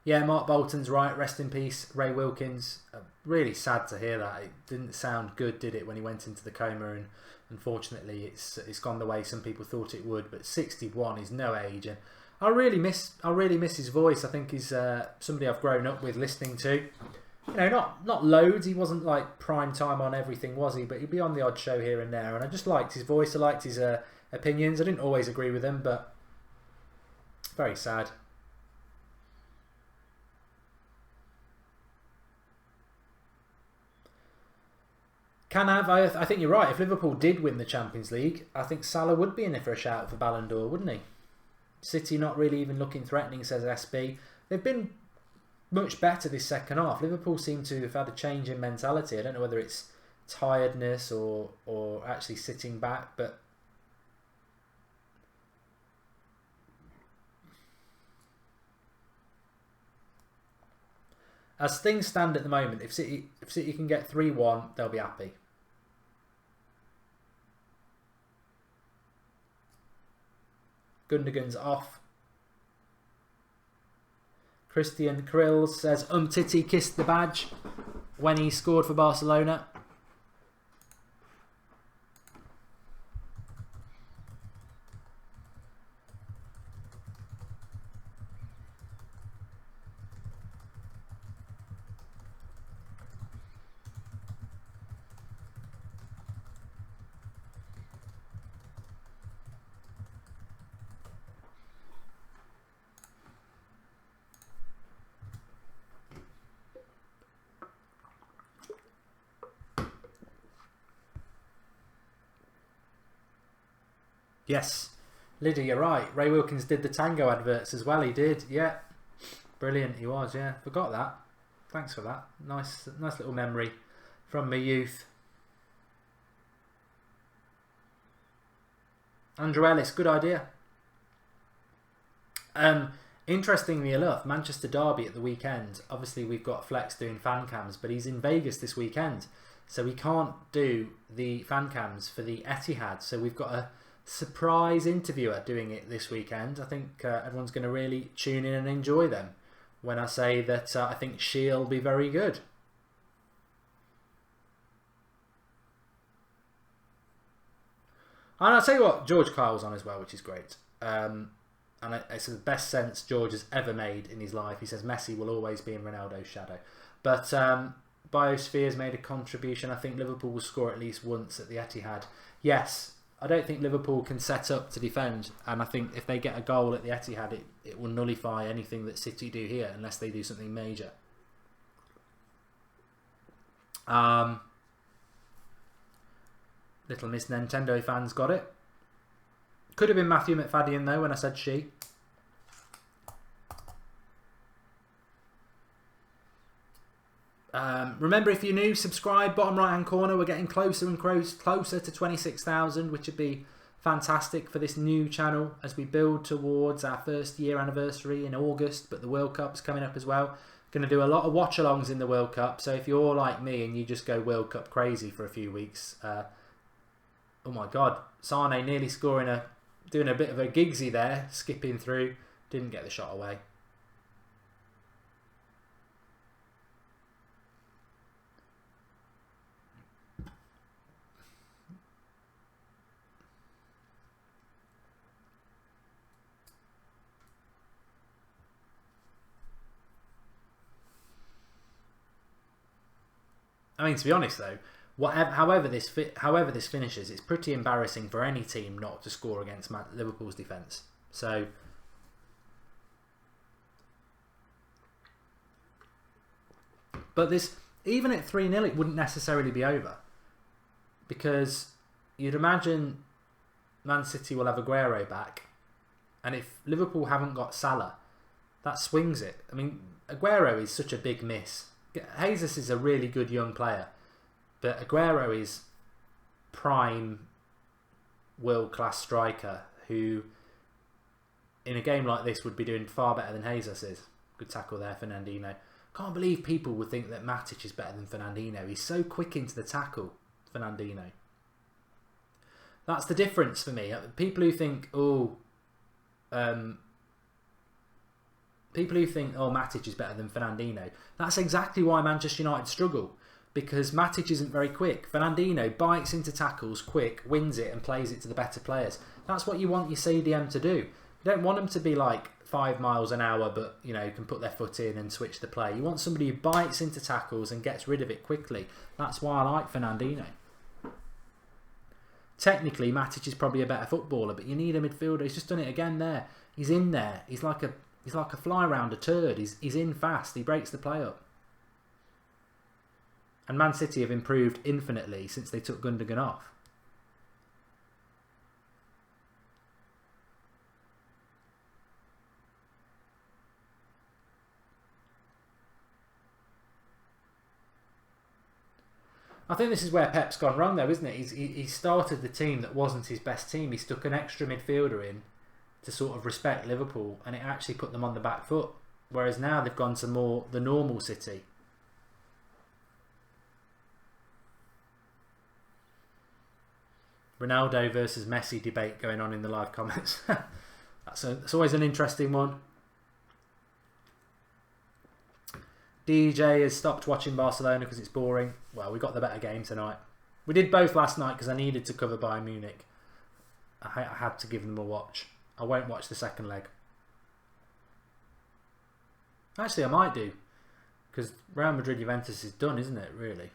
Yeah, Mark Bolton's right. Rest in peace, Ray Wilkins. Really sad to hear that. It didn't sound good, did it, when he went into the coma? And unfortunately, it's gone the way some people thought it would. But 61 is no age, and I really miss his voice. I think he's somebody I've grown up with listening to. You know, not loads. He wasn't like prime time on everything, was he? But he'd be on the odd show here and there. And I just liked his voice. I liked his opinions. I didn't always agree with them, but very sad. I think you're right. If Liverpool did win the Champions League, I think Salah would be in it for a shout for Ballon d'Or, wouldn't he? City not really even looking threatening, says SB. They've been much better this second half. Liverpool seem to have had a change in mentality. I don't know whether it's tiredness or actually sitting back, but as things stand at the moment, if City can get 3-1, they'll be happy. Gundogan's off. Christian Krills says Titi kissed the badge when he scored for Barcelona. Yes, Lydia, you're right. Ray Wilkins did the Tango adverts as well. He did, yeah. Brilliant, he was, yeah. Forgot that. Thanks for that. Nice little memory from my youth. Andrew Ellis, good idea. Interestingly enough, Manchester Derby at the weekend. Obviously, we've got Flex doing fan cams, but he's in Vegas this weekend, so we can't do the fan cams for the Etihad. So we've got a surprise interviewer doing it this weekend. I think everyone's going to really tune in and enjoy them when I say that I think she'll be very good. And I'll tell you what, George Kyle's on as well, which is great. And it's the best sense George has ever made in his life. He says Messi will always be in Ronaldo's shadow. But Biosphere's made a contribution. I think Liverpool will score at least once at the Etihad. Yes, I don't think Liverpool can set up to defend, and I think if they get a goal at the Etihad, it will nullify anything that City do here unless they do something major. Little Miss Nintendo fans got it. Could have been Matthew McFadden though when I said she. Remember, if you're new, subscribe. Bottom right hand corner, we're getting closer and closer to 26,000, which would be fantastic for this new channel as we build towards our first year anniversary in August, but the World Cup's coming up as well. Going to do a lot of watch-alongs in the World Cup, so if you're like me and you just go World Cup crazy for a few weeks, oh my God, Sane nearly doing a bit of a gigsy there, skipping through, didn't get the shot away. I mean, to be honest though, however this finishes, it's pretty embarrassing for any team not to score against Liverpool's defence. So, but this, even at 3-0, it wouldn't necessarily be over, because you'd imagine Man City will have Aguero back, and if Liverpool haven't got Salah, that swings it. I mean, Aguero is such a big miss. Jesus is a really good young player, but Aguero is prime world-class striker who, in a game like this, would be doing far better than Jesus is. Good tackle there, Fernandinho. Can't believe people would think that Matic is better than Fernandinho. He's so quick into the tackle, Fernandinho. That's the difference for me. People who think, Matic is better than Fernandinho. That's exactly why Manchester United struggle, because Matic isn't very quick. Fernandinho bites into tackles quick, wins it and plays it to the better players. That's what you want your CDM to do. You don't want them to be like 5 miles an hour but, you know, can put their foot in and switch the play. You want somebody who bites into tackles and gets rid of it quickly. That's why I like Fernandinho. Technically, Matic is probably a better footballer, but you need a midfielder. He's just done it again there. He's in there. He's like a fly round a turd. He's in fast. He breaks the play up. And Man City have improved infinitely since they took Gundogan off. I think this is where Pep's gone wrong though, isn't it? He started the team that wasn't his best team. He stuck an extra midfielder in to sort of respect Liverpool, and it actually put them on the back foot. Whereas now they've gone to more the normal City. Ronaldo versus Messi debate going on in the live comments. That's always an interesting one. DJ has stopped watching Barcelona because it's boring. Well, we got the better game tonight. We did both last night because I needed to cover Bayern Munich. I had to give them a watch. I won't watch the second leg. Actually, I might do, because Real Madrid Juventus is done, isn't it, really?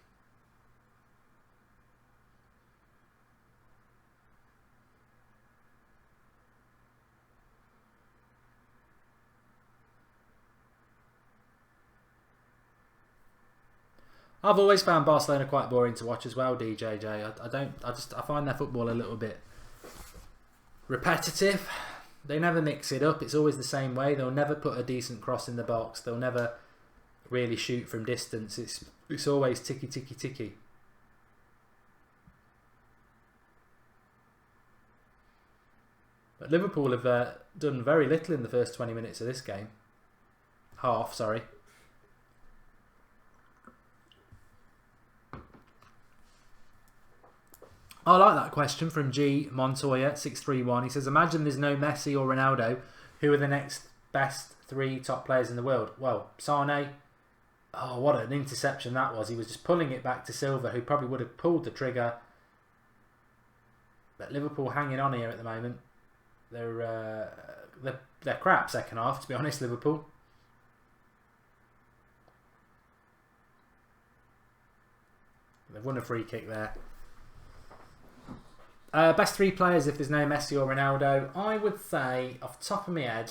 I've always found Barcelona quite boring to watch as well, DJJ. I find their football a little bit repetitive. They never mix it up. It's always the same way. They'll never put a decent cross in the box. They'll never really shoot from distance. It's always ticky, ticky, ticky. But Liverpool have done very little in the first 20 minutes of this game. Half, sorry. I like that question from G Montoya 631. He says, imagine there's no Messi or Ronaldo. Who are the next best 3 top players in the world? Well, Sane. Oh, what an interception that was. He was just pulling it back to Silva, who probably would have pulled the trigger. But Liverpool hanging on here at the moment. They're crap second half, to be honest, Liverpool. They've won a free kick there. Best 3 players if there's no Messi or Ronaldo. I would say, off the top of my head,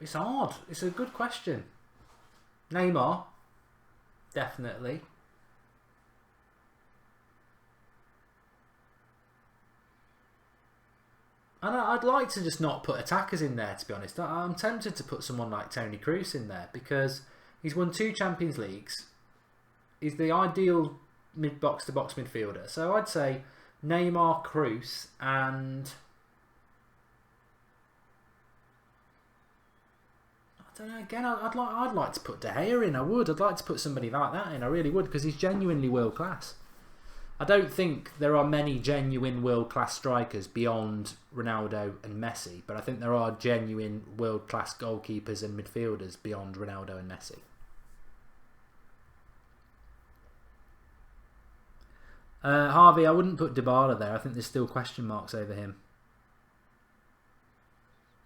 it's hard. It's a good question. Neymar, definitely. And I'd like to just not put attackers in there, to be honest. I'm tempted to put someone like Toni Kroos in there because he's won 2 Champions Leagues. He's the ideal mid-box to box midfielder. So I'd say Neymar, Kroos, and I don't know. Again, I'd like to put De Gea in. I would. I'd like to put somebody like that in. I really would, because he's genuinely world class. I don't think there are many genuine world-class strikers beyond Ronaldo and Messi, but I think there are genuine world-class goalkeepers and midfielders beyond Ronaldo and Messi. Harvey, I wouldn't put Dybala there. I think there's still question marks over him.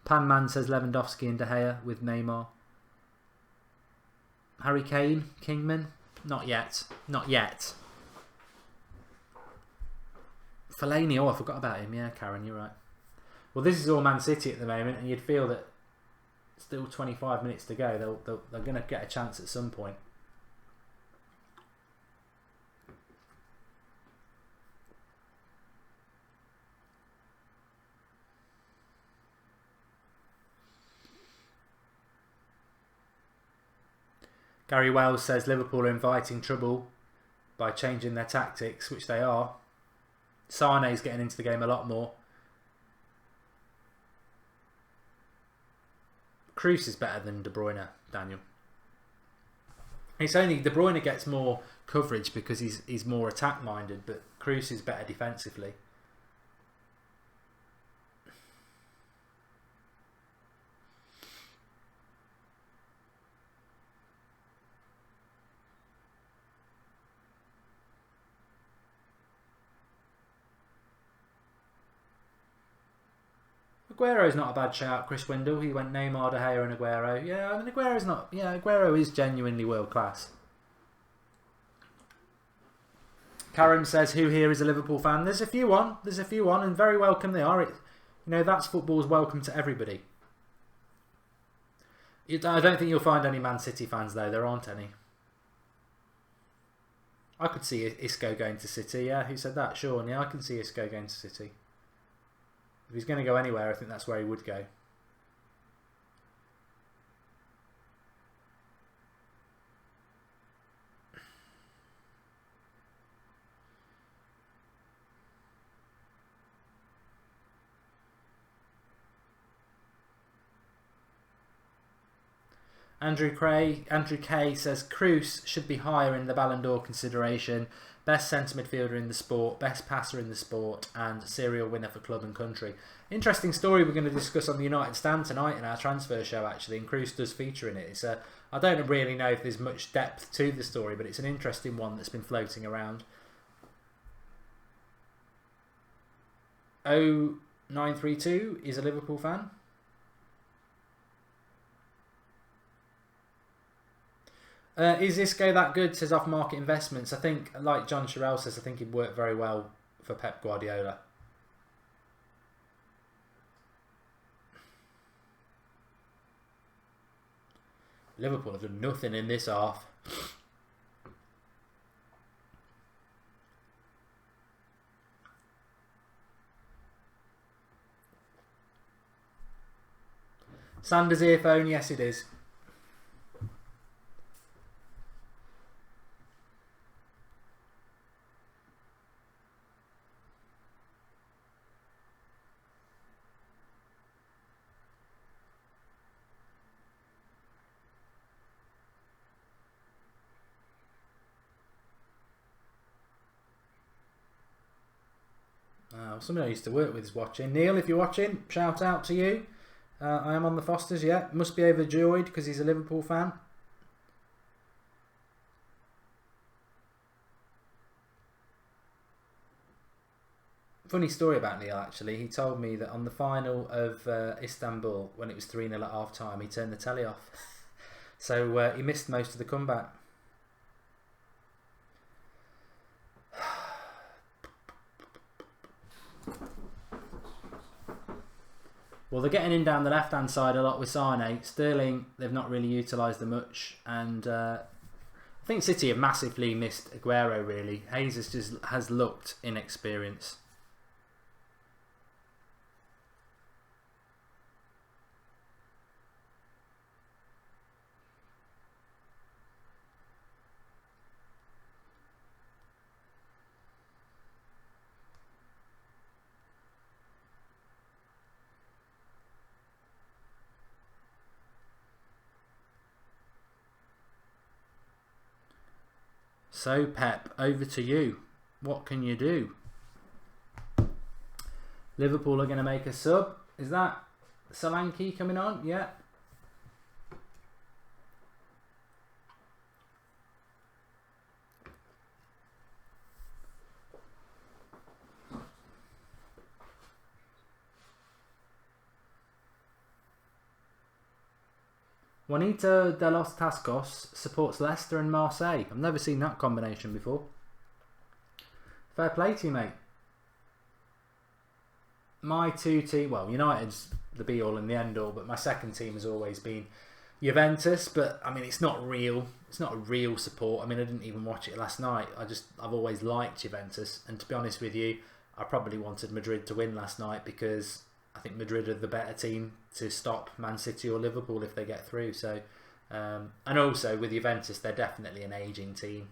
Panman says Lewandowski and De Gea with Neymar. Harry Kane, Kingman? Not yet. Not yet. Fellaini, oh, I forgot about him. Yeah, Karen, you're right. Well, this is all Man City at the moment, and you'd feel that still 25 minutes to go. They're going to get a chance at some point. Gary Wells says Liverpool are inviting trouble by changing their tactics, which they are. Sane's getting into the game a lot more. Kroos is better than De Bruyne, Daniel. It's only De Bruyne gets more coverage because he's more attack minded, but Kroos is better defensively. Aguero's not a bad shout, Chris Windle. He went Neymar, De Gea and Aguero. Yeah, I mean, Aguero's not... Yeah, Aguero is genuinely world class. Karen says, who here is a Liverpool fan? There's a few on. There's a few on, and very welcome they are. You know, that's football's welcome to everybody. I don't think you'll find any Man City fans, though. There aren't any. I could see Isco going to City. Yeah, who said that? Sean. Yeah, I can see Isco going to City. If he's going to go anywhere, I think that's where he would go. Andrew K says Kroos should be higher in the Ballon d'Or consideration. Best centre midfielder in the sport, best passer in the sport, and serial winner for club and country. Interesting story we're going to discuss on the United Stand tonight in our transfer show, actually, and Kroos does feature in it. It's I don't really know if there's much depth to the story, but it's an interesting one that's been floating around. 0932 is a Liverpool fan. Is Isco that good? Says off-market investments. I think, like John Sherrell says, I think he'd work very well for Pep Guardiola. Liverpool have done nothing in this half. Sanders earphone, yes it is. Somebody I used to work with is watching. Neil, if you're watching, shout out to you. I am on the Fosters, yeah. Must be overjoyed because he's a Liverpool fan. Funny story about Neil, actually. He told me that on the final of Istanbul, when it was 3-0 at half time, he turned the telly off. So he missed most of the comeback. Well, they're getting in down the left-hand side a lot with Sane. Sterling, they've not really utilised them much. And I think City have massively missed Aguero, really. Jesus just has looked inexperienced. So, Pep, over to you. What can you do? Liverpool are going to make a sub. Is that Solanke coming on? Yeah. Juanito de los Tascos supports Leicester and Marseille. I've never seen that combination before. Fair play to you, mate. My two team, well, United's the be all and the end all, but my second team has always been Juventus. But I mean, it's not real. It's not a real support. I mean, I didn't even watch it last night. I've always liked Juventus, and to be honest with you, I probably wanted Madrid to win last night because I think Madrid are the better team to stop Man City or Liverpool if they get through. So, and also with Juventus, they're definitely an ageing team.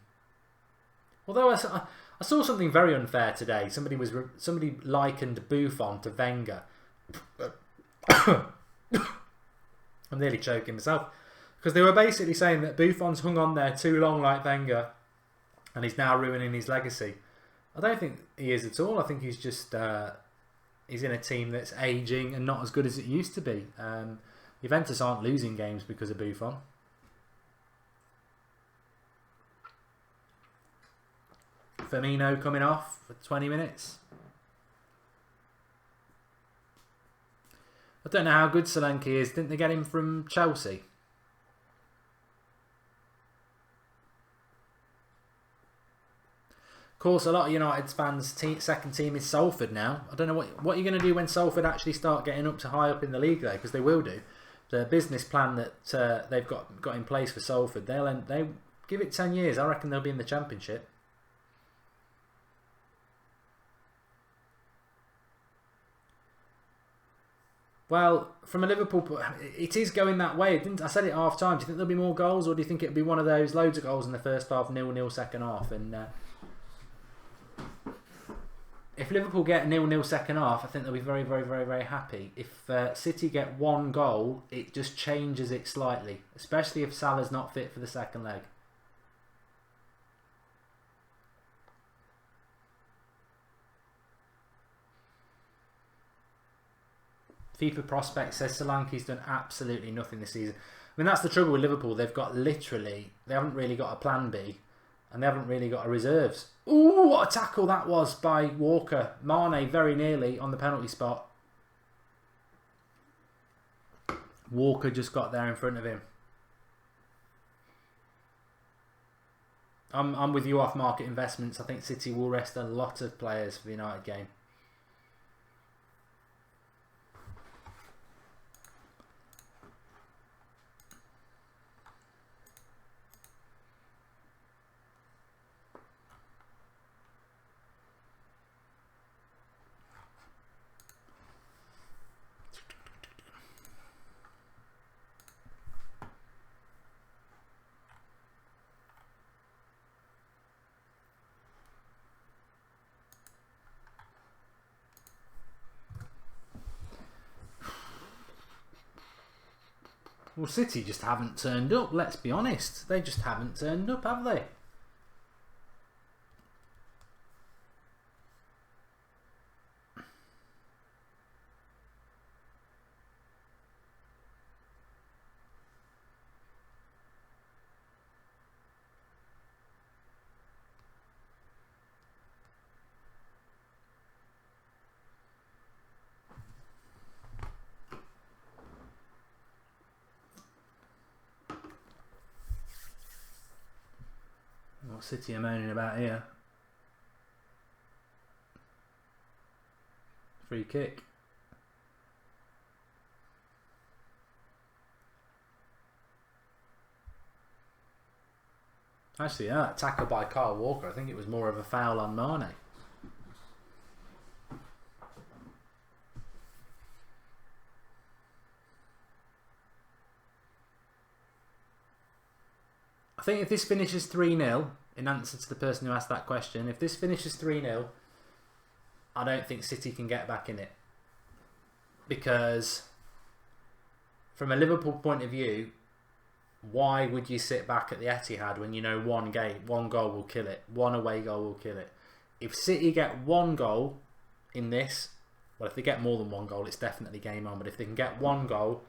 Although I saw something very unfair today. Somebody likened Buffon to Wenger. I'm nearly choking myself because they were basically saying that Buffon's hung on there too long like Wenger, and he's now ruining his legacy. I don't think he is at all. I think he's just he's in a team that's ageing and not as good as it used to be. Juventus aren't losing games because of Buffon. Firmino coming off for 20 minutes. I don't know how good Solanke is. Didn't they get him from Chelsea? Of course, a lot of United fans' second team is Salford now. I don't know what you're going to do when Salford actually start getting up to high up in the league, though, because they will do. The business plan that they've got in place for Salford, they give it 10 years. I reckon they'll be in the Championship. Well, from a Liverpool, it is going that way. I said it at half time. Do you think there'll be more goals, or do you think it'll be one of those loads of goals in the first half, 0-0 second half? And if Liverpool get 0-0 second half, I think they'll be very, very, very, very happy. If City get one goal, it just changes it slightly, especially if Salah's not fit for the second leg. FIFA Prospect says Solanke's done absolutely nothing this season. I mean, that's the trouble with Liverpool. They haven't really got a plan B, and they haven't really got a reserves. Ooh, what a tackle that was by Walker. Mane very nearly on the penalty spot. Walker just got there in front of him. I'm with you off market investments. I think City will rest a lot of players for the United game. Well, City just haven't turned up, let's be honest. They just haven't turned up, have they? What City are moaning about here? Free kick. Actually, yeah, that tackle by Kyle Walker, I think it was more of a foul on Mane. I think if this finishes 3-0, in answer to the person who asked that question, if this finishes 3-0, I don't think City can get back in it. Because from a Liverpool point of view, why would you sit back at the Etihad when you know one goal will kill it, one away goal will kill it? If City get one goal in this, well, if they get more than one goal, it's definitely game on. But if they can get one goal,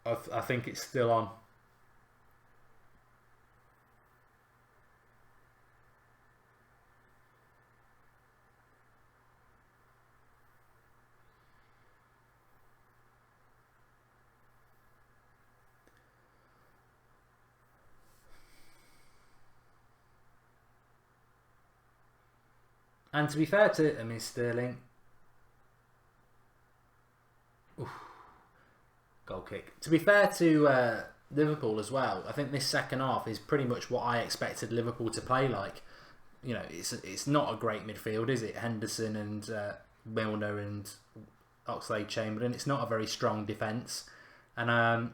I think it's still on. And to be fair to Sterling, oof, goal kick. To be fair to Liverpool as well, I think this second half is pretty much what I expected Liverpool to play like. You know, it's not a great midfield, is it? Henderson and Milner and Oxlade-Chamberlain. It's not a very strong defence, and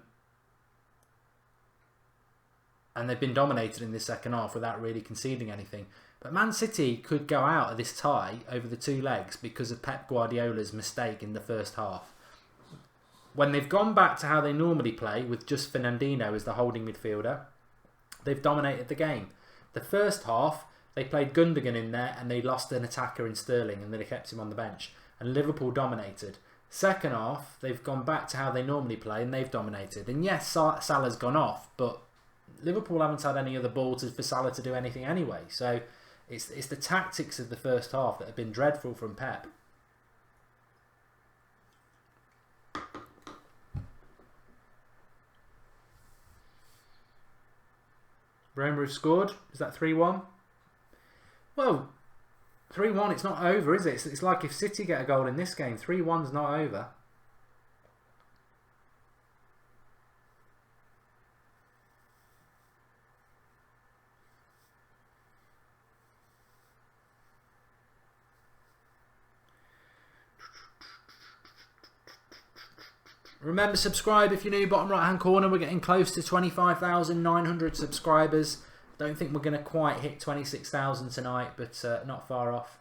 they've been dominated in this second half without really conceding anything. But Man City could go out of this tie over the two legs because of Pep Guardiola's mistake in the first half. When they've gone back to how they normally play, with just Fernandinho as the holding midfielder, they've dominated the game. The first half, they played Gundogan in there and they lost an attacker in Sterling and they kept him on the bench. And Liverpool dominated. Second half, they've gone back to how they normally play and they've dominated. And yes, Salah's gone off, but Liverpool haven't had any other ball for Salah to do anything anyway. So it's the tactics of the first half that have been dreadful from Pep. Roma have scored. Is that 3-1? Well, 3-1, it's not over, is it? It's like if City get a goal in this game, 3-1's not over. Remember, subscribe if you're new, bottom right hand corner. We're getting close to 25,900 subscribers. Don't think we're going to quite hit 26,000 tonight, but not far off.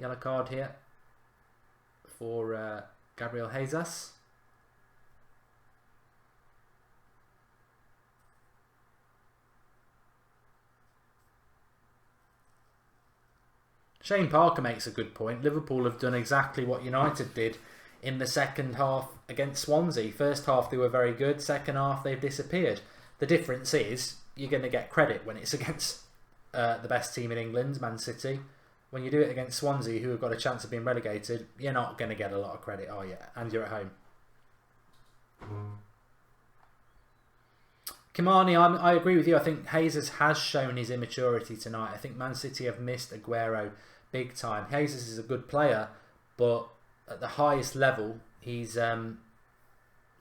Yellow card here for Gabriel Jesus. Shane Parker makes a good point. Liverpool have done exactly what United did in the second half against Swansea. First half they were very good, second half they've disappeared. The difference is you're going to get credit when it's against the best team in England, Man City. When you do it against Swansea, who have got a chance of being relegated, you're not going to get a lot of credit, are you? And you're at home. Kimani, I agree with you. I think Jesus has shown his immaturity tonight. I think Man City have missed Aguero big time. Jesus is a good player, but at the highest level, he's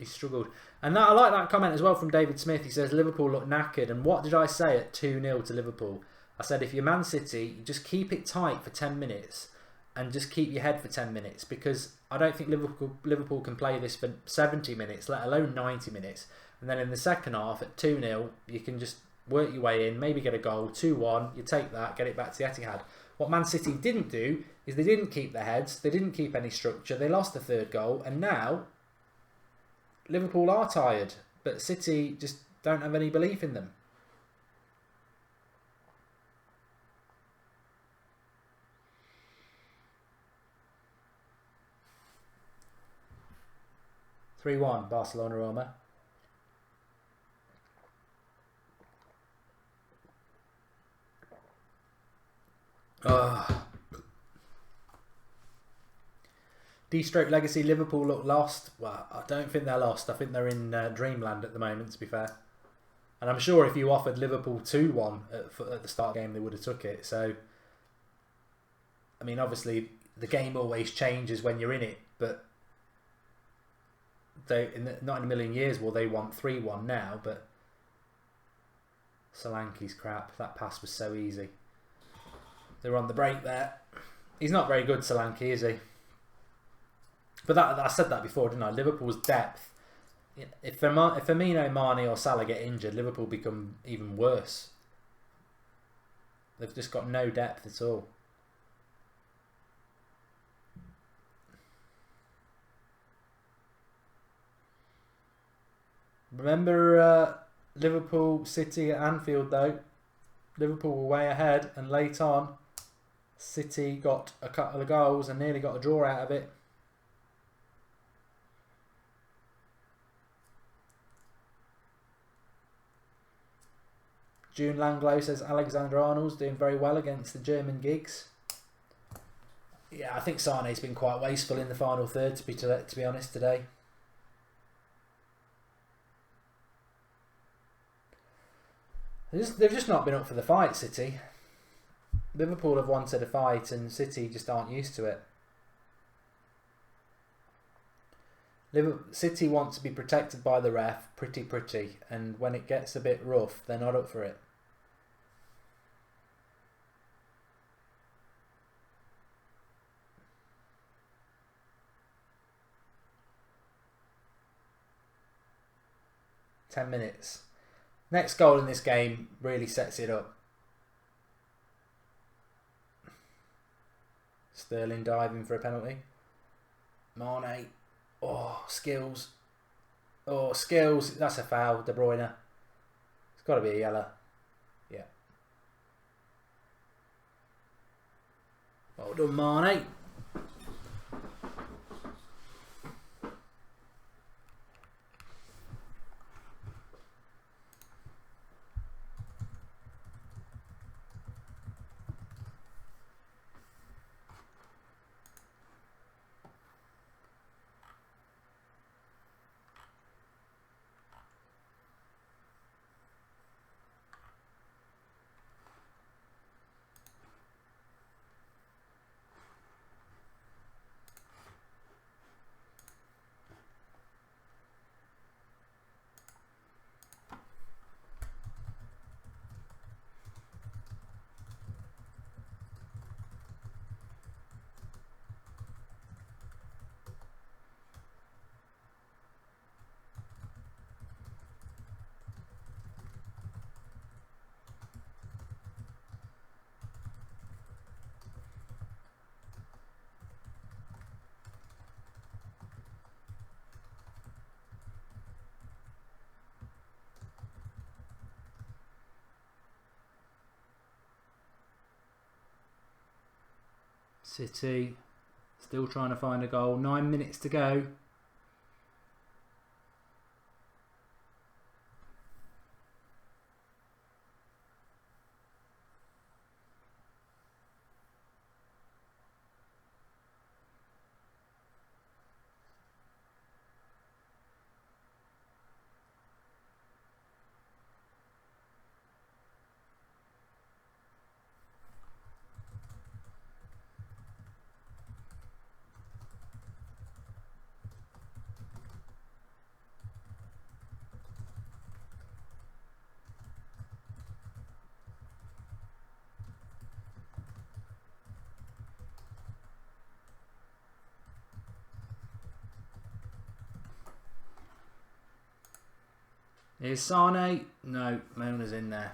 struggled. And I like that comment as well from David Smith. He says Liverpool look knackered. And what did I say at 2-0 to Liverpool? I said if you're Man City, just keep it tight for 10 minutes and just keep your head for 10 minutes, because I don't think Liverpool can play this for 70 minutes, let alone 90 minutes. And then in the second half at 2-0, you can just work your way in, maybe get a goal, 2-1, you take that, get it back to the Etihad. What Man City didn't do is they didn't keep their heads, they didn't keep any structure, they lost the third goal, and now Liverpool are tired, but City just don't have any belief in them. Barcelona Roma. D-stroke legacy, Liverpool look lost. Well, I don't think they're lost. I think they're in dreamland at the moment, to be fair. And I'm sure if you offered Liverpool 2-1 at the start of the game, they would have took it. So, I mean, obviously, the game always changes when you're in it, but not in a million years will they want 3-1 now, but Solanke's crap. That pass was so easy. They were on the break there. He's not very good, Solanke, is he? But I said that before, didn't I? Liverpool's depth. If Firmino, Mane or Salah get injured, Liverpool become even worse. They've just got no depth at all. Remember Liverpool City at Anfield though. Liverpool were way ahead, and late on, City got a couple of goals and nearly got a draw out of it. June Langlow says Alexander Arnold's doing very well against the German gigs. Yeah, I think Sane's been quite wasteful in the final third, to be honest, today. They've just not been up for the fight, City. Liverpool have wanted a fight and City just aren't used to it. City want to be protected by the ref pretty, and when it gets a bit rough, they're not up for it. "10 minutes. Next goal in this game really sets it up. Sterling diving for a penalty. Mane. Oh, skills. Oh, skills. That's a foul. De Bruyne. It's got to be a yellow. Yeah. Well done, Mane. City still trying to find a goal. 9 minutes to go. Here's Sane. No, Milner's in there.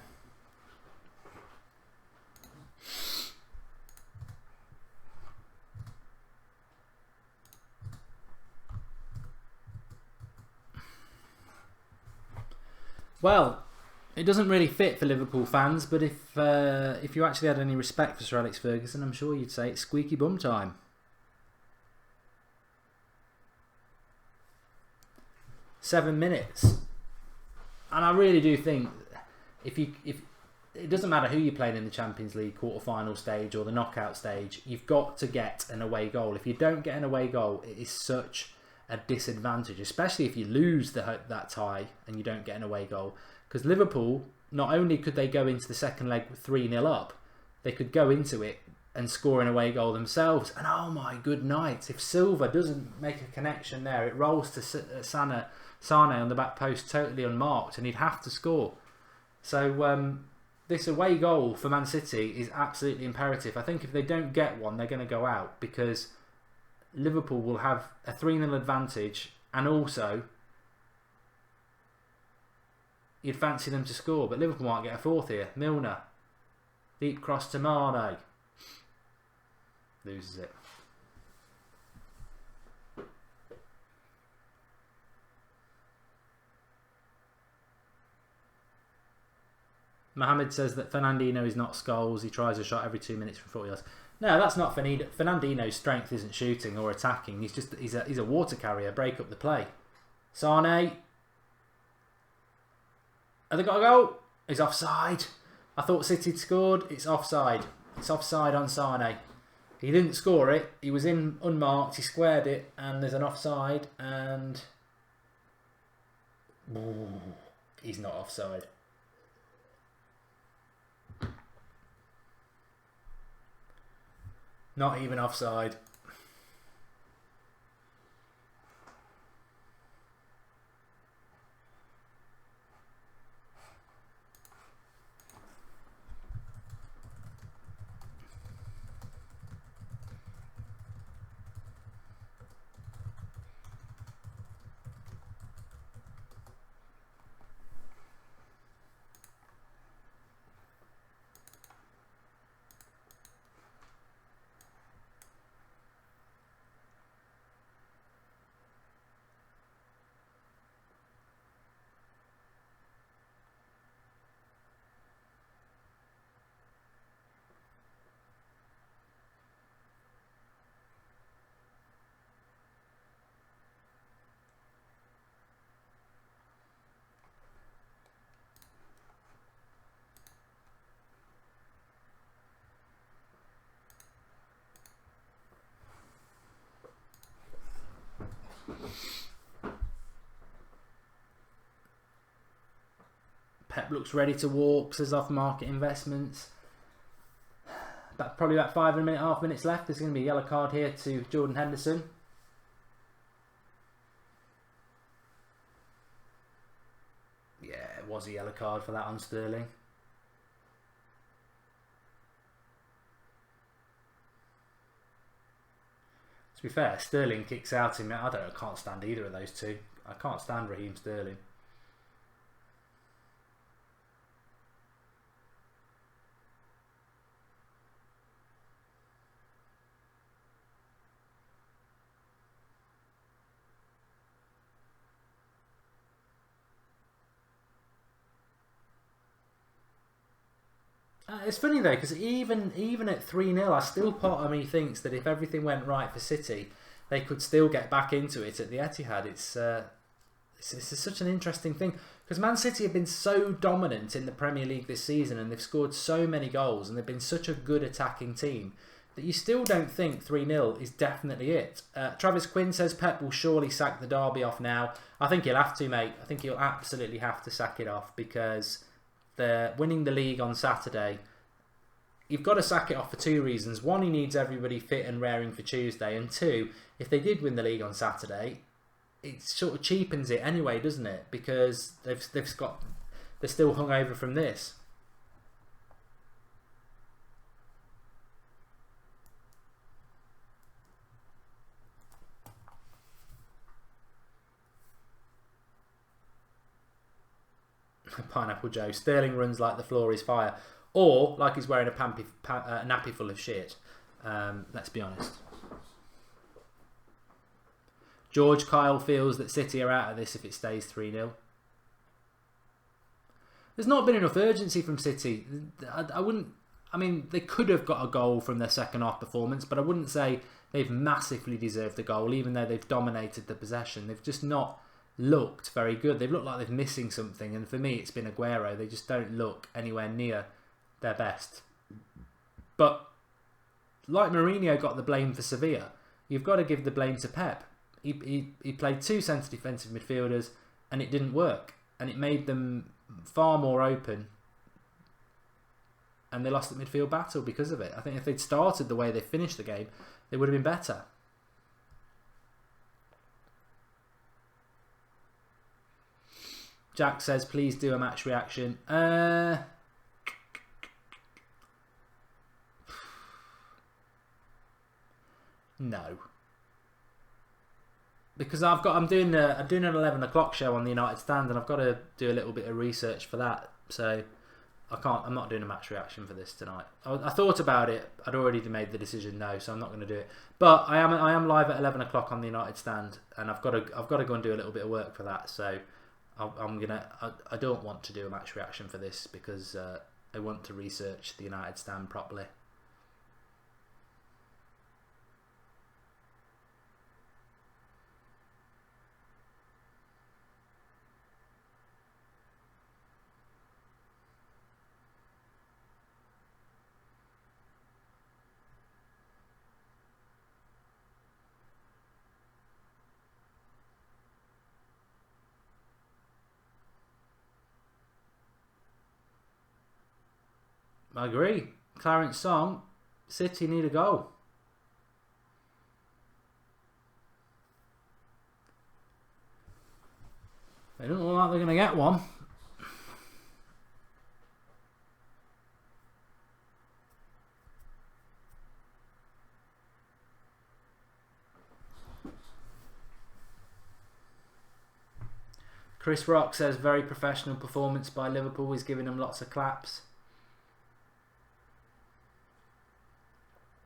Well, it doesn't really fit for Liverpool fans, but if you actually had any respect for Sir Alex Ferguson, I'm sure you'd say it's squeaky bum time. 7 minutes. And I really do think if it doesn't matter who you're playing in the Champions League quarter-final stage or the knockout stage, you've got to get an away goal. If you don't get an away goal, it is such a disadvantage, especially if you lose that tie and you don't get an away goal. Because Liverpool, not only could they go into the second leg 3-0 up, they could go into it and score an away goal themselves. And oh my good night, if Silva doesn't make a connection there, it rolls to Sane on the back post totally unmarked, and he'd have to score. So this away goal for Man City is absolutely imperative. I think if they don't get one, they're going to go out, because Liverpool will have a 3-0 advantage, and also you'd fancy them to score, but Liverpool might get a fourth here. Milner, deep cross to Mane, loses it. Mohammed says that Fernandinho is not Scholes. He tries a shot every 2 minutes from 40 yards. No, that's not Fernandinho's strength. Isn't shooting or attacking. He's a water carrier. Break up the play. Sane. Have they got a goal? He's offside. I thought City had scored. It's offside. It's offside on Sane. He didn't score it. He was in unmarked. He squared it, and there's an offside. And he's not offside. Not even offside. Pep looks ready to walk, says off market investments. Probably about 5.5 minutes left. There's going to be a yellow card here to Jordan Henderson. Yeah, it was a yellow card for that on Sterling. To be fair, Sterling kicks out him. I can't stand either of those two. I can't stand Raheem Sterling. It's funny though, because even at 3-0, I still part of me thinks that if everything went right for City, they could still get back into it at the Etihad. It's such an interesting thing, because Man City have been so dominant in the Premier League this season, and they've scored so many goals, and they've been such a good attacking team, that you still don't think 3-0 is definitely it. Travis Quinn says Pep will surely sack the derby off now. I think he'll have to, mate. I think he'll absolutely have to sack it off, because they're winning the league on Saturday. You've got to sack it off for two reasons. One, he needs everybody fit and raring for Tuesday. And two, if they did win the league on Saturday, it sort of cheapens it anyway, doesn't it? Because they're still hung over from this. Pineapple Joe. Sterling runs like the floor is fire. Or like he's wearing a nappy full of shit. Let's be honest. George Kyle feels that City are out of this if it stays 3-0. There's not been enough urgency from City. I mean, they could have got a goal from their second half performance, but I wouldn't say they've massively deserved the goal, even though they've dominated the possession. They've just not looked very good. They've looked like they're missing something, and for me it's been Aguero. They just don't look anywhere near their best. But like Mourinho got the blame for Sevilla, you've got to give the blame to Pep. He played two centre defensive midfielders and it didn't work, and it made them far more open, and they lost the midfield battle because of it. I think if they'd started the way they finished the game, they would have been better. Jack says, please do a match reaction. No, because I'm doing an 11 o'clock show on the United Stand, and I've got to do a little bit of research for that. So I'm not doing a match reaction for this tonight. I thought about it. I'd already made the decision no, so I'm not going to do it. But I am live at 11 o'clock on the United Stand, and I've got to go and do a little bit of work for that. So I don't want to do a match reaction for this because I want to research the United stand properly. I agree. Clarence Song, City need a goal. They don't look like they're going to get one. Chris Rock says very professional performance by Liverpool. He's giving them lots of claps.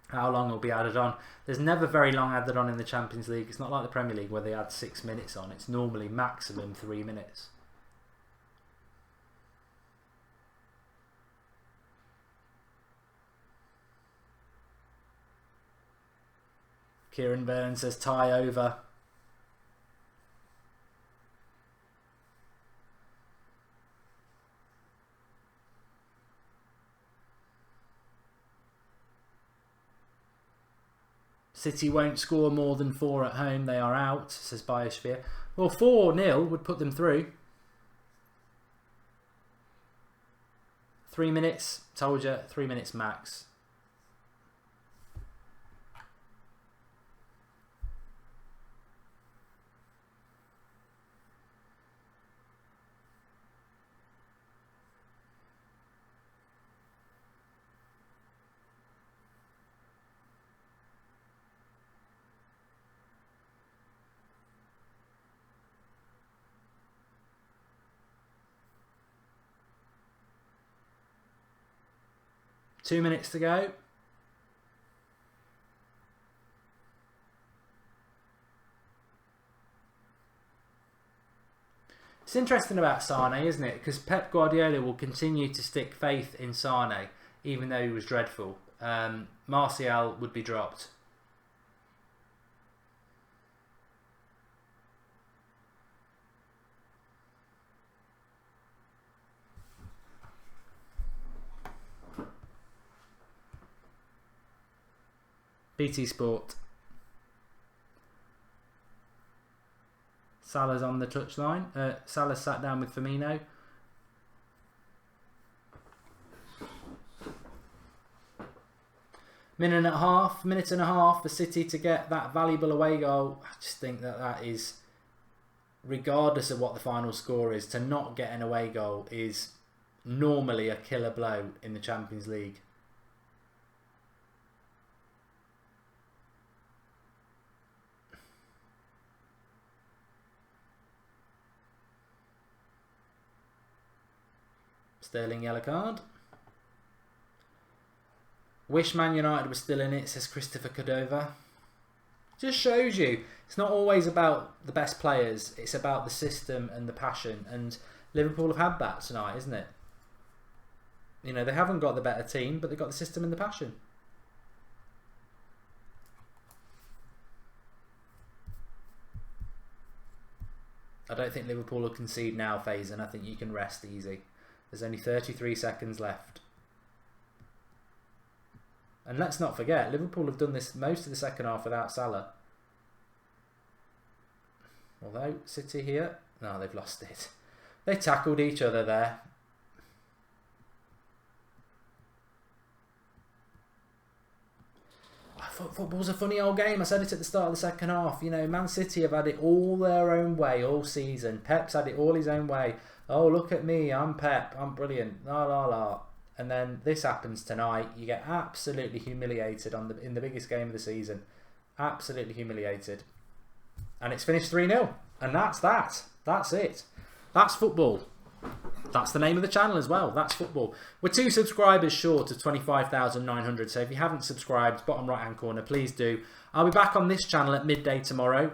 How long will be added on? There's never very long added on in the Champions League. It's not like the Premier League where they add 6 minutes on. It's normally maximum 3 minutes. Kieran Burns says tie over. City won't score more than 4 at home. They are out, says Biosphere. Well, 4-0 would put them through. 3 minutes. Told you, 3 minutes max. Two minutes to go. It's interesting about Sane, isn't it? Because Pep Guardiola will continue to stick faith in Sane, even though he was dreadful. Martial would be dropped. BT Sport. Salah's on the touchline. Salah sat down with Firmino. Minute and a half for City to get that valuable away goal. I just think that is, regardless of what the final score is, to not get an away goal is normally a killer blow in the Champions League. Sterling yellow card. Wish Man United was still in it, says Christopher Cordova. Just shows you it's not always about the best players, it's about the system and the passion, and Liverpool have had that tonight, isn't it? You know, they haven't got the better team, but they've got the system and the passion. I don't think Liverpool will concede now, Faison. I think you can rest easy. There's only 33 seconds left. And let's not forget, Liverpool have done this most of the second half without Salah. Although, City here... No, they've lost it. They tackled each other there. I thought football's a funny old game. I said it at the start of the second half. You know, Man City have had it all their own way all season. Pep's had it all his own way. Oh, look at me, I'm Pep, I'm brilliant, la la la. And then this happens tonight. You get absolutely humiliated in the biggest game of the season. Absolutely humiliated. And it's finished 3-0. And that's that. That's it. That's football. That's the name of the channel as well. That's football. We're 2 subscribers short of 25,900. So if you haven't subscribed, bottom right hand corner, please do. I'll be back on this channel at midday tomorrow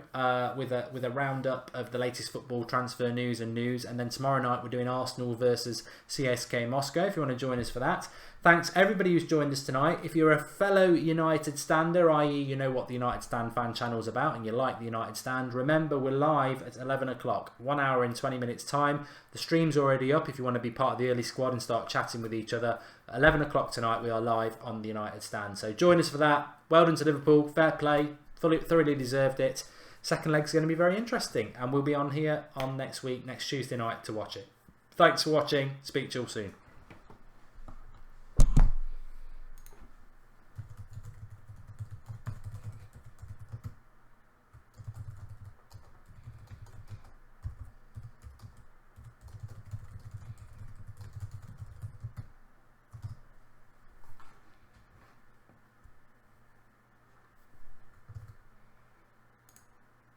with a roundup of the latest football transfer news, and then tomorrow night we're doing Arsenal versus CSK Moscow, if you want to join us for that. Thanks everybody who's joined us tonight. If you're a fellow United stander, i.e. you know what the United Stand fan channel is about and you like the United Stand, remember we're live at 11 o'clock, 1 hour and 20 minutes time. The stream's already up if you want to be part of the early squad and start chatting with each other. 11 o'clock tonight we are live on the United Stand. So join us for that. Well done to Liverpool, fair play, thoroughly deserved it. Second leg's going to be very interesting and we'll be on here on next Tuesday night to watch it. Thanks for watching, speak to you all soon.